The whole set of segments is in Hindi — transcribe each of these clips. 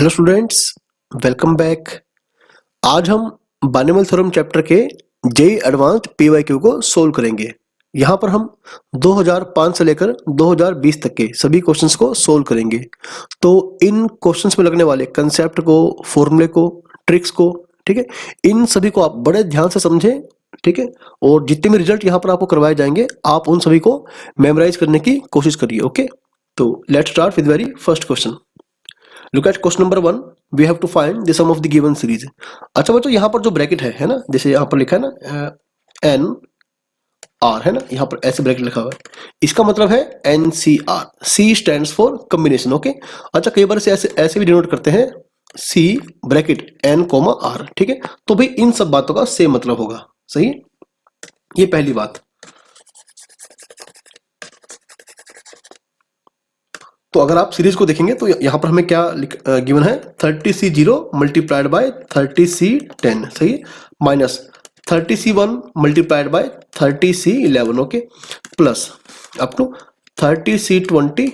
Hello students, welcome back. आज हम बाइनोमियल थ्योरम चैप्टर के जेईई एडवांस्ड पीवाईक्यू को सोल्व करेंगे। यहाँ पर हम 2005 से लेकर 2020 तक के सभी क्वेश्चंस को सोल्व करेंगे। तो इन क्वेश्चंस में लगने वाले कंसेप्ट को, फॉर्मूले को, ट्रिक्स को, ठीक है, इन सभी को आप बड़े ध्यान से समझें, ठीक है। और जितने भी रिजल्ट यहाँ पर आपको करवाए जाएंगे, आप उन सभी को मेमोराइज करने की कोशिश करिए। ओके, तो let's start with very first question. Look at question number 1. We have to find the sum of the given series. अच्छा बच्चों, यहाँ पर जो ब्रैकेट है ना, जैसे यहाँ पर लिखा है ना एन आर, है ना, यहाँ पर ऐसे ब्रैकेट लिखा हुआ है, इसका मतलब है NCR. C stands for combination. Okay, अच्छा कई बार से ऐसे भी डिनोट करते हैं C bracket N comma R, ठीक है। तो भाई इन सब बातों का सेम मतलब होगा, सही। ये पहली बात। तो अगर आप सीरीज को देखेंगे तो यहाँ पर हमें क्या गिवन है, 30C0 मल्टीप्लाइड बाय 30C10, सही है, minus 30C1 multiplied by 30C11, okay, plus up to 30C20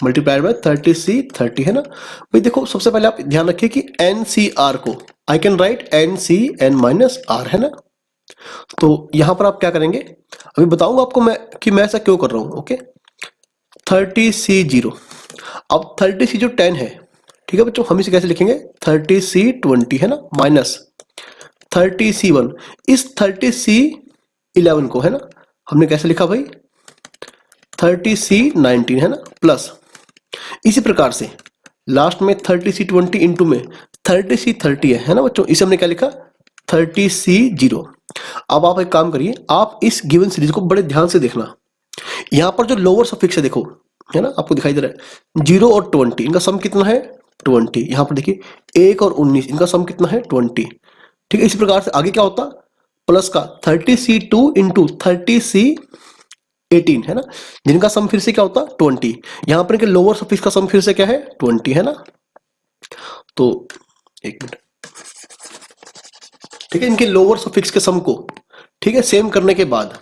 multiplied by 30C30, है ना। भाई देखो, सबसे पहले आप ध्यान रखिए कि NCR को I can write NCN minus R, है ना। तो यहां पर आप क्या करेंगे, अभी बताऊंगा आपको मैं कि मैं ऐसा क्यों कर रहा हूं। ओके, 30C0, अब 30C जो 10 है, ठीक है बच्चों, हम इसे कैसे लिखेंगे, 30C20, है ना, माइनस 30C1, इस 30C11 को, है ना, हमने कैसे लिखा भाई, 30C19, है ना, प्लस इसी प्रकार से लास्ट में 30C20 इंटू में 30C30 है ना बच्चों, इसे हमने क्या लिखा, 30C0। अब आप एक काम करिए, आप इस गिवन सीरीज को बड़े ध्यान से देखना। यहां पर जो लोअर सफिक्स है देखो, है ना, आपको दिखाई दे रहा है 0 और 20, इनका सम कितना है 20। यहां पर देखिए 1 और 19, इनका सम कितना है 20, ठीक है। इसी प्रकार से आगे क्या होता, प्लस का 30C2 इंटू 30C18, है ना, जिनका सम फिर से क्या होता 20। यहां पर इनके लोअर सफिक्स का सम फिर से क्या है 20, है ना। तो एक मिनट, ठीक है, इनके लोअर सफिक्स के सम को, ठीक है, सेम करने के बाद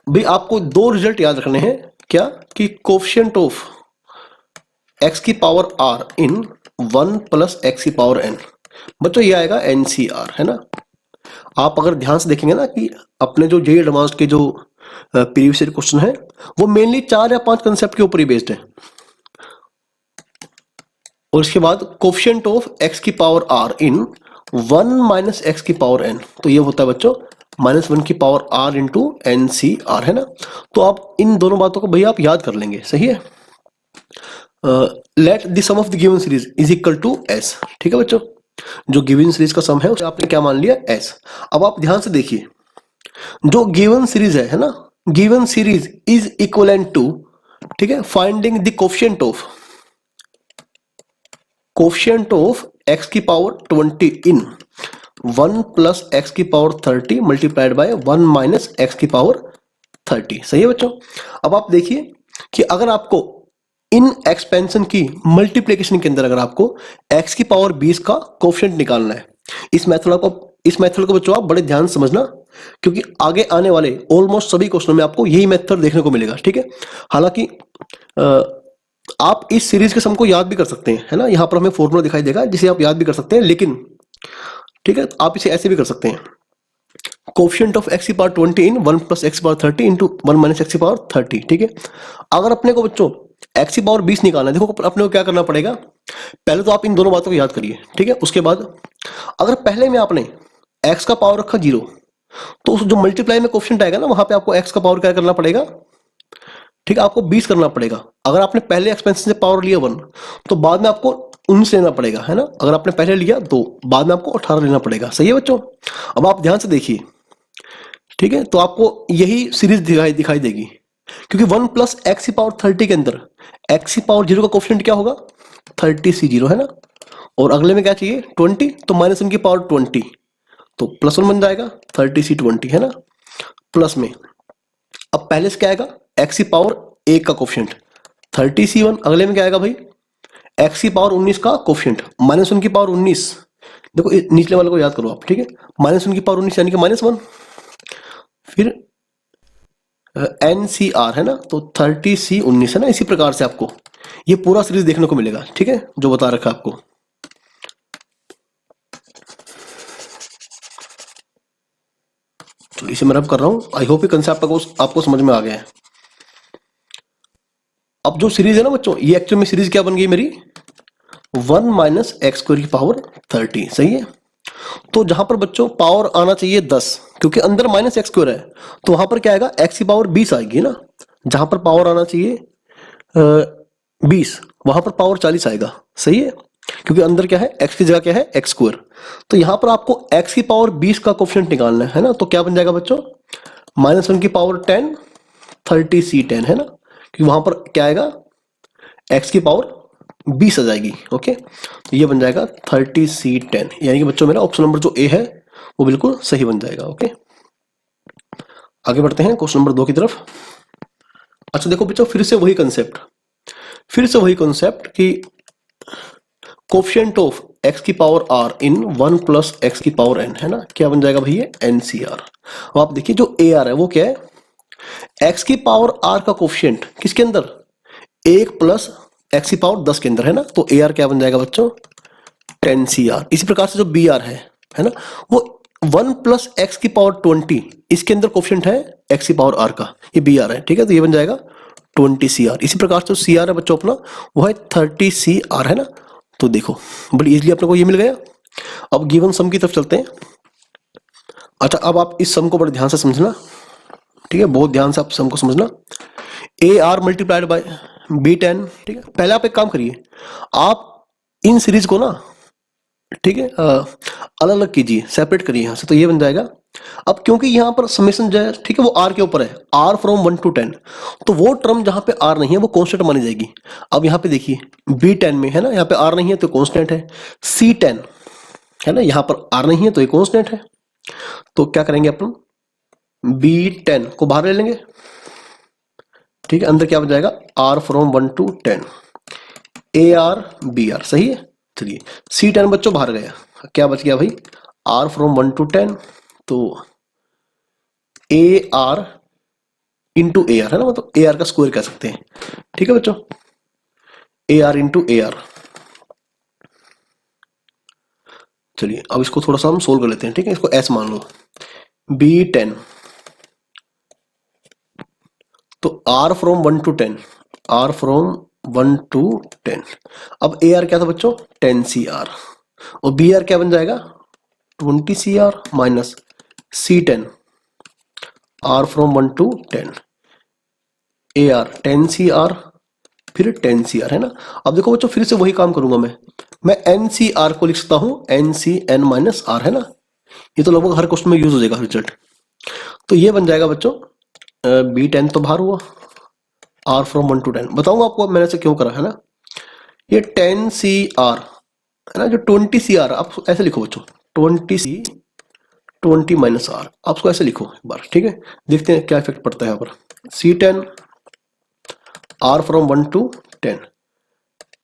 भाई आपको दो रिजल्ट याद रखने हैं, क्या कि कोफिशिएंट ऑफ x की पावर r इन 1 प्लस x की पावर n, बच्चों ये आएगा NCR, है ना। आप अगर ध्यान से देखेंगे ना कि अपने जो जेईई एडवांस्ड के जो प्रीवियस ईयर क्वेश्चन है, वो मेनली 4 या 5 कंसेप्ट के ऊपर ही बेस्ड है। और इसके बाद कोफिशिएंट ऑफ x की पावर r इन 1 माइनस x की पावर n, तो ये होता है बच्चों -1 की पावर r इंटू NCR, है ना। तो आप इन दोनों बातों को भैया आप याद कर लेंगे, सही है। Let the sum of the given series is equal to S, ठीक है बच्चों, जो गिवन सीरीज का सम है उसे आपने क्या मान लिया, S। अब आप ध्यान से देखिए, जो गिवन सीरीज है ना, given series is equivalent to, ठीक है, finding the coefficient of x की पावर 20 इन 1 प्लस x की power 30 multiplied by 1 minus x की पावर 30, सही है बच्चों। अब आप देखिए कि अगर आपको इन एक्सपेंशन की मल्टीप्लिकेशन के अंदर अगर आपको x की पावर 20 का कोफिशिएंट निकालना है, इस मेथड को बच्चों आप बड़े ध्यान से समझना, क्योंकि आगे आने वाले ऑलमोस्ट सभी क्वेश्चनों में आपको यही मेथड देखने को मिलेगा, ठीक है। हालांकि आप इस सीरीज के सम को याद भी कर सकते हैं, है ना, यहां पर हमें फॉर्मूला दिखाई देगा जिसे आप याद भी कर सकते हैं, लेकिन ठीक है, आप इसे ऐसे भी कर सकते हैं, कोफिशिएंट ऑफ x की पावर 20 इन 1 प्लस x की पावर 30 इंटू 1 माइनस x की पावर 30, ठीक है। अगर अपने को बच्चों x की पावर 20 निकालना है, देखो अपने को क्या करना पड़ेगा, पहले तो आप इन दोनों बातों को याद करिए, ठीक है। उसके बाद अगर पहले में आपने x का पावर रखा 0, तो उस जो मल्टीप्लाई में कोफिशिएंट आएगा ना, वहां पे आपको x का पावर क्या करना पड़ेगा, ठीक है, आपको 20 करना पड़ेगा। अगर आपने पहले एक्सपेंशन से पावर लिया 1, तो बाद में आपको 19 लेना पड़ेगा, है ना। अगर आपने पहले लिया 2, बाद में आपको 18 लेना पड़ेगा, सही है बच्चों। अब आप ध्यान से देखिए, ठीक है, तो आपको यही सीरीज दिखाई देगी, क्योंकि 1 प्लस x की पावर 30 के अंदर x की पावर 0 का कोफिशिएंट क्या होगा, 30C0, है ना। और अगले में क्या चाहिए 20, तो -1 की पावर 20, तो +1 बन जाएगा 30C20, है ना, प्लस में अब पहले से क्या आएगा, x की पावर 1 का कोफिशिएंट 30C1, अगले में क्या आएगा भाई, x की पावर 19 का कोफिशिएंट -1 की पावर 19, देखो निचले वाले को याद करो आप, ठीक है, -1 की पावर 19 यानी कि -1, फिर NCR है ना, तो 30C19 है ना। इसी प्रकार से आपको ये पूरा सीरीज देखने को मिलेगा, ठीक है, जो बता रखा है आपको। तो इसे मैं रब कर रहा हूं। आई होप ये कंसेप्ट आपको समझ में आ गया है। अब जो सीरीज है ना बच्चों, ये एक्चुअल में सीरीज क्या बन गई मेरी, 1 माइनस एक्स स्क्वायर की पावर 30, सही है। तो जहां पर बच्चों पावर आना चाहिए 10, क्योंकि अंदर माइनस एक्स स्क्वायर है, तो वहां पर क्या आएगा, एक्स की पावर 20 आएगी ना। जहां पर पावर आना चाहिए 20, वहां पर पावर 40 आएगा, सही है, क्योंकि अंदर क्या है, एक्स की जगह क्या है, एक्स स्क्वायर। तो यहां पर आपको एक्स की पावर 20 का कोफिशिएंट निकालना है ना। तो क्या बन जाएगा बच्चों, -1 की पावर 10, 30C10 है ना, क्योंकि वहां पर क्या आएगा, एक्स की पावर 20 आ जाएगी। ओके, तो ये बन जाएगा 30C10, यानी कि बच्चों मेरा ऑप्शन नंबर जो ए है वो बिल्कुल सही बन जाएगा। ओके, आगे बढ़ते हैं क्वेश्चन नंबर 2 की तरफ। अच्छा देखो बच्चों, फिर से वही कंसेप्ट कि कोफिशिएंट ऑफ एक्स की power r in 1 plus x की पावर एन है ना, क्या बन जाएगा भैया, NCR। अब आप देखिए जो AR है वो क्या है, एक्स की पावर आर का कोफिशिएंट किसके अंदर, 1 प्लस एक्स की पावर 10 के अंदर है ना। तो AR क्या बन जाएगा बच्चों, 10CR। इसी प्रकार से जो BR है ना, वो 1 प्लस एक्स की पावर 20, इसके अंदर कोफिशिएंट है एक्स की पावर आर का, ये BR है, ठीक है। तो ये बन जाएगा 20CR। इसी प्रकार से जो CR है बच्चों अपना, वो है 30CR है ना। तो देखो बड़ी इजीली अपने को ये मिल गया। अब गिवन सम की तरफ चलते हैं। अच्छा, अब आप इस सम को बड़े ध्यान से समझना, ठीक है, बहुत ध्यान से आप सम को समझना। AR मल्टीप्लाइड बाय B10, ठीक है। पहले आप एक काम करिए, आप इन सीरीज को ना, ठीक है, अलग अलग कीजिए, सेपरेट करिए यहां से। तो ये बन जाएगा, अब क्योंकि यहां पर समेशन जो है, ठीक है, वो आर के ऊपर है, आर फ्रॉम 1 to 10, तो वो टर्म जहां पे आर नहीं है वो कांस्टेंट मानी जाएगी। अब यहां पे देखिए B10 में है ना, यहाँ पे आर नहीं है तो कांस्टेंट है। C10 है ना, यहां पर आर नहीं है तो ये कांस्टेंट है। तो क्या करेंगे अपन, B10 को बाहर ले लेंगे, ठीक है। अंदर क्या बन जाएगा, are from 1 to 10, AR BR, सही है। चलिए C10 बच्चों बाहर गया, क्या बच गया भाई, आर फ्रॉम 1 to 10, तो AR इंटू AR है ना, मतलब AR का स्क्वायर कह सकते हैं, ठीक है बच्चों, AR इंटू AR। चलिए अब इसको थोड़ा सा हम सोल्व कर लेते हैं, ठीक है। इसको S मान लो, B10, तो R from 1 to 10, R from 1 to 10। अब AR क्या था बच्चों, 10CR, और BR क्या बन जाएगा, 20CR minus C10, R from 1 to 10, AR 10CR, फिर 10CR है ना। अब देखो बच्चों, फिर से वही काम करूंगा मैं NCR को लिख सकता हूं NCN माइनस R है ना। ये तो लगभग हर क्वेश्चन में यूज हो जाएगा रिजल्ट। तो ये बन जाएगा बच्चों, B10 तो बाहर हुआ, R फ्रॉम 1 to 10, बताऊंगा आपको मैंने से क्यों करा है ना। ये 10CR है ना, जो 20CR आप ऐसे लिखो बच्चों, 20 माइनस R, आप उसको ऐसे लिखो एक बार, ठीक है। देखते हैं क्या इफेक्ट पड़ता है यहाँ पर। C10 R from 1 to 10,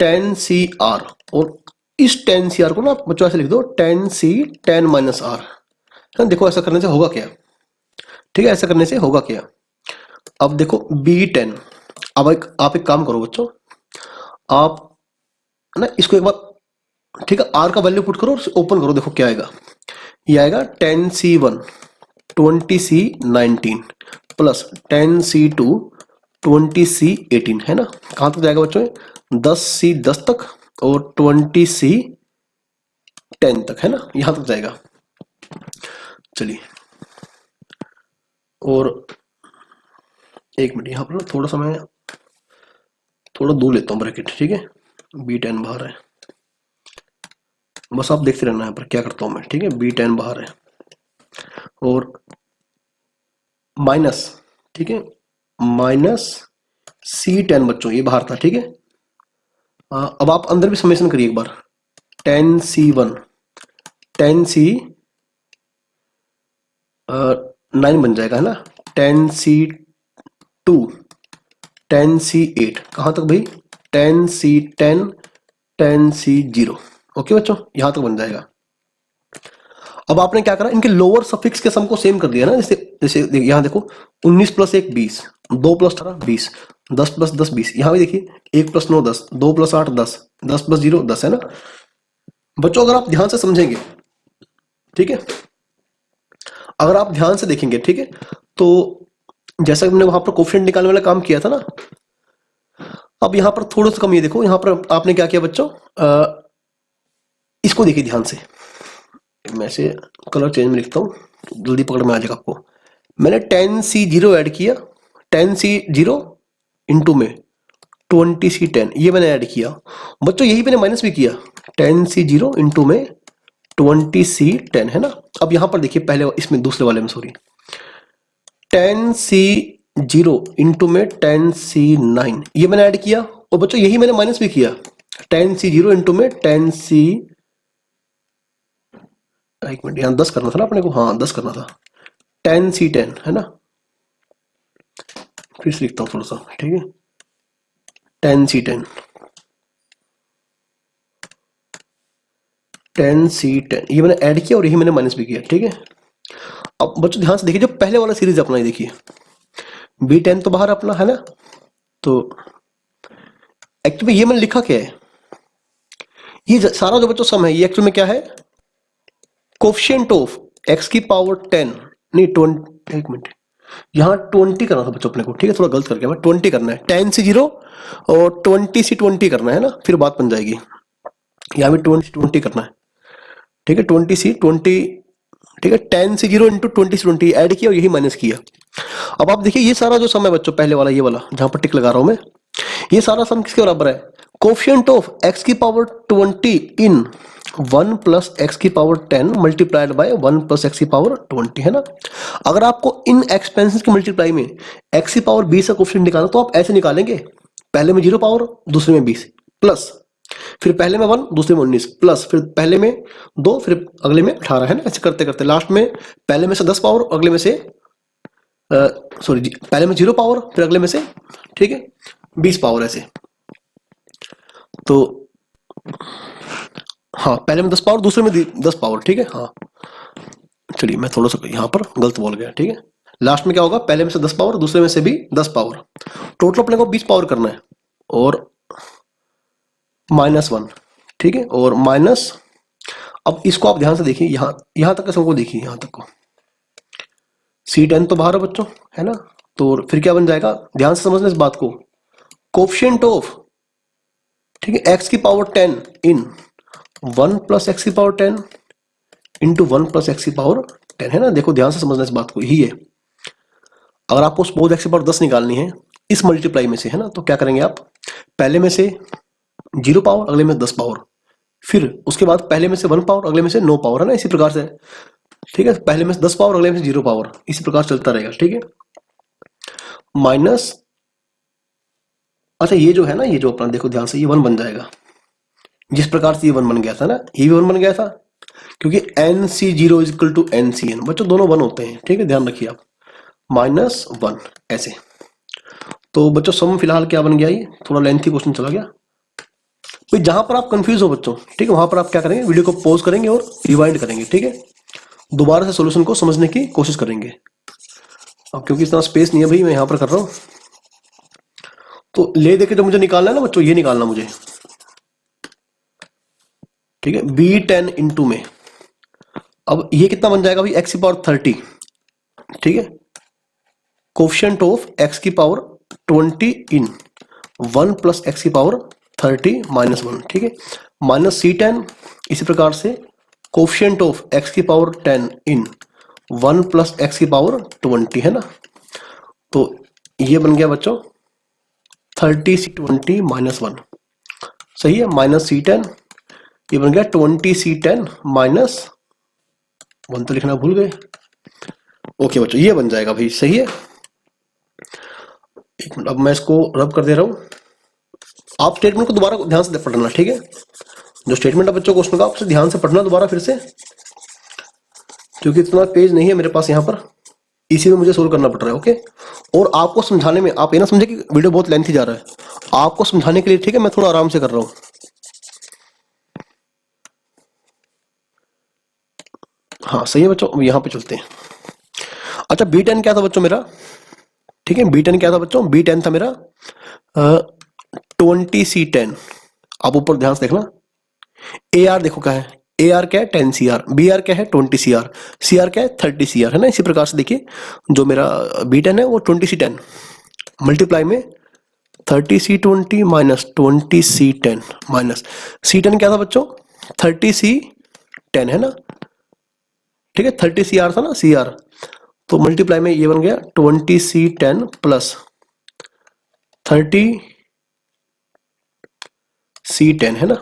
10CR, और इस 10CR को ना बच्चों ऐसे लिख दो 10C 10 माइनस R। देखो ऐसा करने से होगा क्या, ठीक है, ऐसा करने से होगा क्या। अब देखो B10, अब आप एक काम करो बच्चों, आप ना इसको एक बार, ठीक है, R का वैल्यू पुट करो और ओपन करो, देखो क्या आएगा। ये आएगा 10C1 20C19 plus 10C2 20C18 है ना। कहां तक जाएगा बच्चों, 10C10 तक और 20C10 तक है ना, यहां तक जाएगा। चलिए, और एक मिनट यहां पर ना थोड़ा सा मैं थोड़ा दूर लेता हूं ब्रैकेट, ठीक है। B10 बाहर है, बस आप देखते रहना यहाँ पर क्या करता हूं मैं, ठीक है। B10 बाहर है और माइनस, ठीक है, माइनस C10 बच्चों ये बाहर था, ठीक है। अब आप अंदर भी समेशन करिए एक बार, 10C1 10C9 बन जाएगा है ना, 10C2 10C8, कहां तक भाई, 10C10 10C0। ओके बच्चों, यहां तक बन जाएगा। अब आपने क्या करा, इनके लोअर सफिक्स के सम को सेम कर दिया ना, जैसे जैसे यहाँ देखो 19 प्लस 1 20, 2 प्लस 18 20, 10 प्लस 10 20, यहाँ भी देखिए 1 प्लस 9 10, 2 प्लस 8 10, 10 प्लस 0 10 है ना बच्चों। अगर आप ध्यान से समझेंगे, ठीक है, अगर आप ध्यान से देखेंगे, ठीक है, तो जैसा कि हमने वहां पर कोफिशिएंट निकालने वाला काम किया था ना, अब यहाँ पर थोड़ा सा कम, ये देखो यहाँ पर आपने क्या किया बच्चों, इसको देखिए ध्यान से, मैं से कलर चेंज में लिखता हूँ जल्दी पकड़ में आ जाएगा आपको। मैंने 10C0 ऐड किया, 10C0 इंटू में 20C10, ये मैंने ऐड किया बच्चों, यही मैंने माइनस भी किया, 10C0 इंटू में 20C10 है ना। अब यहां पर देखिए पहले इसमें दूसरे वाले में सॉरी 10C0 इंटू में 10C9, ये मैंने ऐड किया, और बच्चों यही मैंने माइनस भी किया, 10C0 इंटू में 10C, एक मिनट यहाँ 10 करना था ना अपने को, हाँ 10 करना था, 10C10 है ना, फिर से लिखता हूँ थोड़ा सा, ठीक है, 10C10 10C10 ये मैंने ऐड किया और यही मैंने माइनस भी किया, ठीक है। अब बच्चों ध्यान से देखिए, जो पहले वाला सीरीज अपना ये देखिए, B10 तो बाहर अपना है ना, तो एक्चुअली ये मैंने लिखा क्या है, ये सारा जो बच्चों सम है ये एक्चुअली में क्या है, कोफिशिएंट ऑफ x की पावर 10 नहीं 20, एक मिनट यहाँ 20 करना था बच्चों अपने को, ठीक है, थोड़ा गलत करके मैं 20 करना है, 10C0 और 20C20 करना है ना, फिर बात बन जाएगी, यहाँ भी 20 करना है, ठीक है, 20C20, ठीक है, 10C0 इंटू 20C20 ऐड किया और यही माइनस किया। अब आप देखिए ये सारा जो सम है बच्चों, पहले वाला ये वाला जहां पर टिक लगा रहा हूं मैं, ये सारा सम किसके बराबर है, कोफिशिएंट ऑफ x की पावर 20 इन 1 प्लस एक्स की power 10 multiplied by 1 plus x की पावर 20 है ना। अगर आपको इन एक्सपेंसेस के मल्टीप्लाई में x की पावर 20 का कोफिशिएंट निकालना तो आप ऐसे निकालेंगे, पहले में 0 पावर दूसरे में 20 प्लस, फिर पहले में 1 दूसरे में 19 प्लस, फिर पहले में 2 फिर अगले में 18 है ना, ऐसे करते करते लास्ट में पहले में से 10 पावर अगले में से सॉरी पहले में 0 पावर फिर अगले में से, ठीक है, 20 पावर ऐसे। तो हाँ पहले में 10 पावर दूसरे में 10 पावर, ठीक है, हाँ चलिए मैं थोड़ा सा यहाँ पर गलत बोल गया, ठीक है, लास्ट में क्या होगा, पहले में से 10 पावर दूसरे में से भी 10 पावर, टोटल अपने को 20 पावर करना है और -1, ठीक है, और माइनस, अब इसको आप ध्यान से देखिए, यहां तक का सबको देखिए, यहां तक को C10 तो बाहर है बच्चों है ना, तो फिर क्या बन जाएगा, ध्यान से समझना इस बात को, कोफिशिएंट ऑफ, ठीक है, x की पावर 10 इन 1 प्लस एक्स की पावर 10 इंटू 1 प्लस एक्स की पावर 10 है ना, देखो ध्यान से समझना इस बात को, यही है। अगर आपको सपोज एक्स की पावर 10 निकालनी है इस मल्टीप्लाई में से है ना, तो क्या करेंगे आप, पहले में से 0 पावर अगले में 10 पावर, फिर उसके बाद पहले में से 1 पावर अगले में से 9 पावर है ना, इसी प्रकार से, ठीक है, पहले में से 10 पावर अगले में से 0 पावर, इसी प्रकार चलता रहेगा, ठीक है, माइनस, अच्छा ये जो है ना, ये जो अपना देखो ध्यान से, ये 1 बन जाएगा, जिस प्रकार से ये 1 बन गया था ना, ये भी 1 बन गया था, क्योंकि NC0 is equal to NCN, बच्चों दोनों 1 होते हैं, ठीक है, ध्यान रखिए आप, -1 ऐसे। तो बच्चों सम फिलहाल क्या बन गया, ये थोड़ा लेंथी क्वेश्चन चला गया, तो जहां पर आप कंफ्यूज हो बच्चों, ठीक है, वहां पर आप क्या करेंगे, वीडियो को पॉज करेंगे और रिवाइंड करेंगे, ठीक है, दोबारा से सॉल्यूशन को समझने की कोशिश करेंगे। अब क्योंकि इतना स्पेस नहीं है भाई, मैं यहां पर कर रहा हूं, तो ले देके जो मुझे निकालना है ना बच्चों, ये निकालना मुझे, ठीक है, B10 इंटू में, अब ये कितना बन जाएगा भाई, x की पावर 30, ठीक है, कोफिशिएंट ऑफ x की पावर 20 इन 1 प्लस एक्स की पावर 30 -1, ठीक है, माइनस C10, इसी प्रकार से कोफिशिएंट ऑफ x की पावर 10 इन 1 प्लस एक्स की पावर 20 है ना, तो ये बन गया बच्चों 30C20 -1, सही है, माइनस C10, ये बन गया 20C10 -1, तो लिखना भूल गए, ओके बच्चों ये बन जाएगा भाई, सही है। एक मिनट, अब मैं इसको रब कर दे रहा हूं, आप स्टेटमेंट को दोबारा ध्यान से पढ़ना, ठीक है, जो स्टेटमेंट है बच्चों क्वेश्चन का आपसे ध्यान से पढ़ना दोबारा फिर से, क्योंकि इतना पेज नहीं है मेरे पास यहाँ पर, इसी में मुझे सोल्व करना पड़ रहा है, ओके। और आपको समझाने में, आप ये ना समझे कि वीडियो बहुत लेंथी जा रहा है, आपको समझाने के लिए, ठीक है, मैं थोड़ा आराम से कर रहा हूँ, हाँ सही है बच्चों, अब यहाँ पे चलते हैं। अच्छा B10 क्या था बच्चों मेरा, ठीक है B10 क्या था बच्चों, B10 था मेरा 20C10। आप ऊपर ध्यान से देखना, AR देखो क्या है, AR क्या है 10CR, BR क्या है 20CR, CR क्या है 30CR, है ना। इसी प्रकार से देखिए जो मेरा B10 है वो 20C10 मल्टीप्लाई में 30C20 minus 20C10 minus C10 क्या था बच्चों 30C10, है ना, ठीक है 30CR था ना CR, तो मल्टीप्लाई में ये बन गया 20C10 प्लस 30C10, है ना।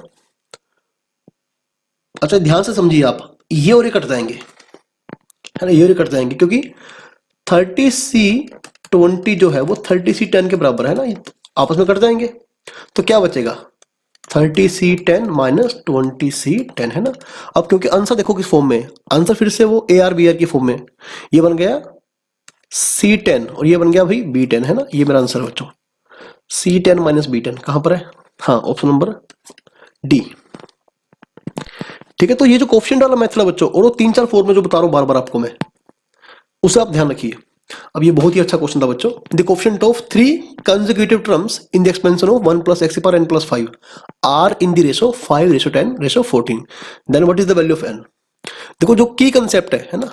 अच्छा ध्यान से समझिए आप, ये और ये कट जाएंगे, है ना, ये और ये कट जाएंगे क्योंकि 30C20 जो है वो 30C10 के बराबर है ना, आपस में कट जाएंगे। तो क्या बचेगा 30C10 माइनस 20C10, है ना। अब क्योंकि आंसर देखो किस फॉर्म में, आंसर फिर से वो AR BR की फॉर्म में, ये बन गया C10 और ये बन गया भाई B10, है ना। ये मेरा आंसर है बच्चों, C10 माइनस B10 कहां पर है, हाँ ऑप्शन नंबर डी, ठीक है। तो ये जो कोफिशिएंट वाला मेथड है बच्चों, और वो 3-4 फॉर्म में जो बता रहा हूं बार बार आपको मैं, उसे आप ध्यान रखिए। अब ये बहुत ही अच्छा क्वेश्चन था बच्चों, the coefficient of 3 consecutive terms in the expansion of 1 plus x power n plus 5 are in the ratio 5:10:14, then what is the value of n। देखो जो की कंसेप्ट है ना,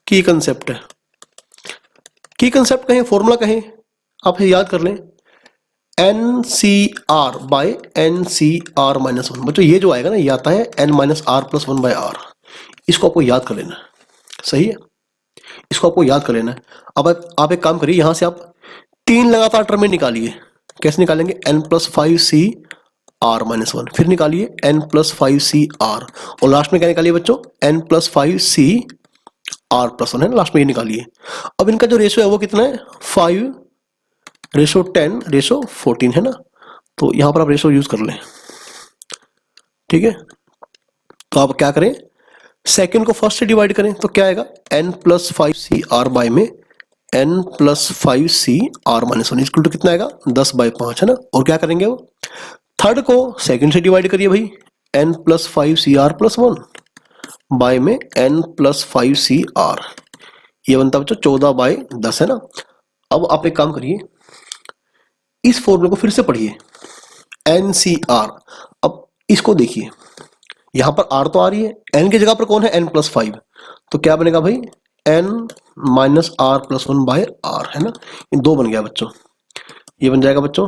की कंसेप्ट है, की कंसेप्ट कहें फॉर्मूला कहें, आप याद कर लें NCR बाय NCR माइनस 1। बच्चों ये जो आएगा ना, ये आता है n minus r plus 1 by r, इसको आपको याद कर लेना, सही है, इसको आपको याद कर लेना है। अब आप एक काम करिए, यहां से आप 3 लगातार टर्म निकालिए, कैसे निकालेंगे n प्लस 5CR माइनस 1, फिर निकालिए n प्लस 5CR, और लास्ट में क्या निकालिए बच्चों n प्लस 5CR प्लस 1, है ना, लास्ट में ये निकालिए। अब इनका जो रेशो है वो कितना है 5:10:14, है ना, तो यहां पर आप रेशो यूज कर लें, ठीक है। तो आप क्या करें, सेकंड को फर्स्ट से डिवाइड करें तो क्या आएगा n प्लस 5CR बाय में n plus 5CR minus 1 equal to कितना आएगा 10/5, है ना। और क्या करेंगे वो, थर्ड को सेकंड से डिवाइड करिए भाई, n plus 5CR plus 1 by में n प्लस 5CR, ये बनता है बच्चों 14/10, है ना। अब आप एक काम करिए, इस फॉर्मूले को फिर से पढ़िए NCR। अब इसको देखिए, यहां पर R तो आ रही है, n की जगह पर कौन है n प्लस 5, तो क्या बनेगा भाई n minus r plus 1 by r, है ना। इन दो बन गया बच्चों, ये बन जाएगा बच्चों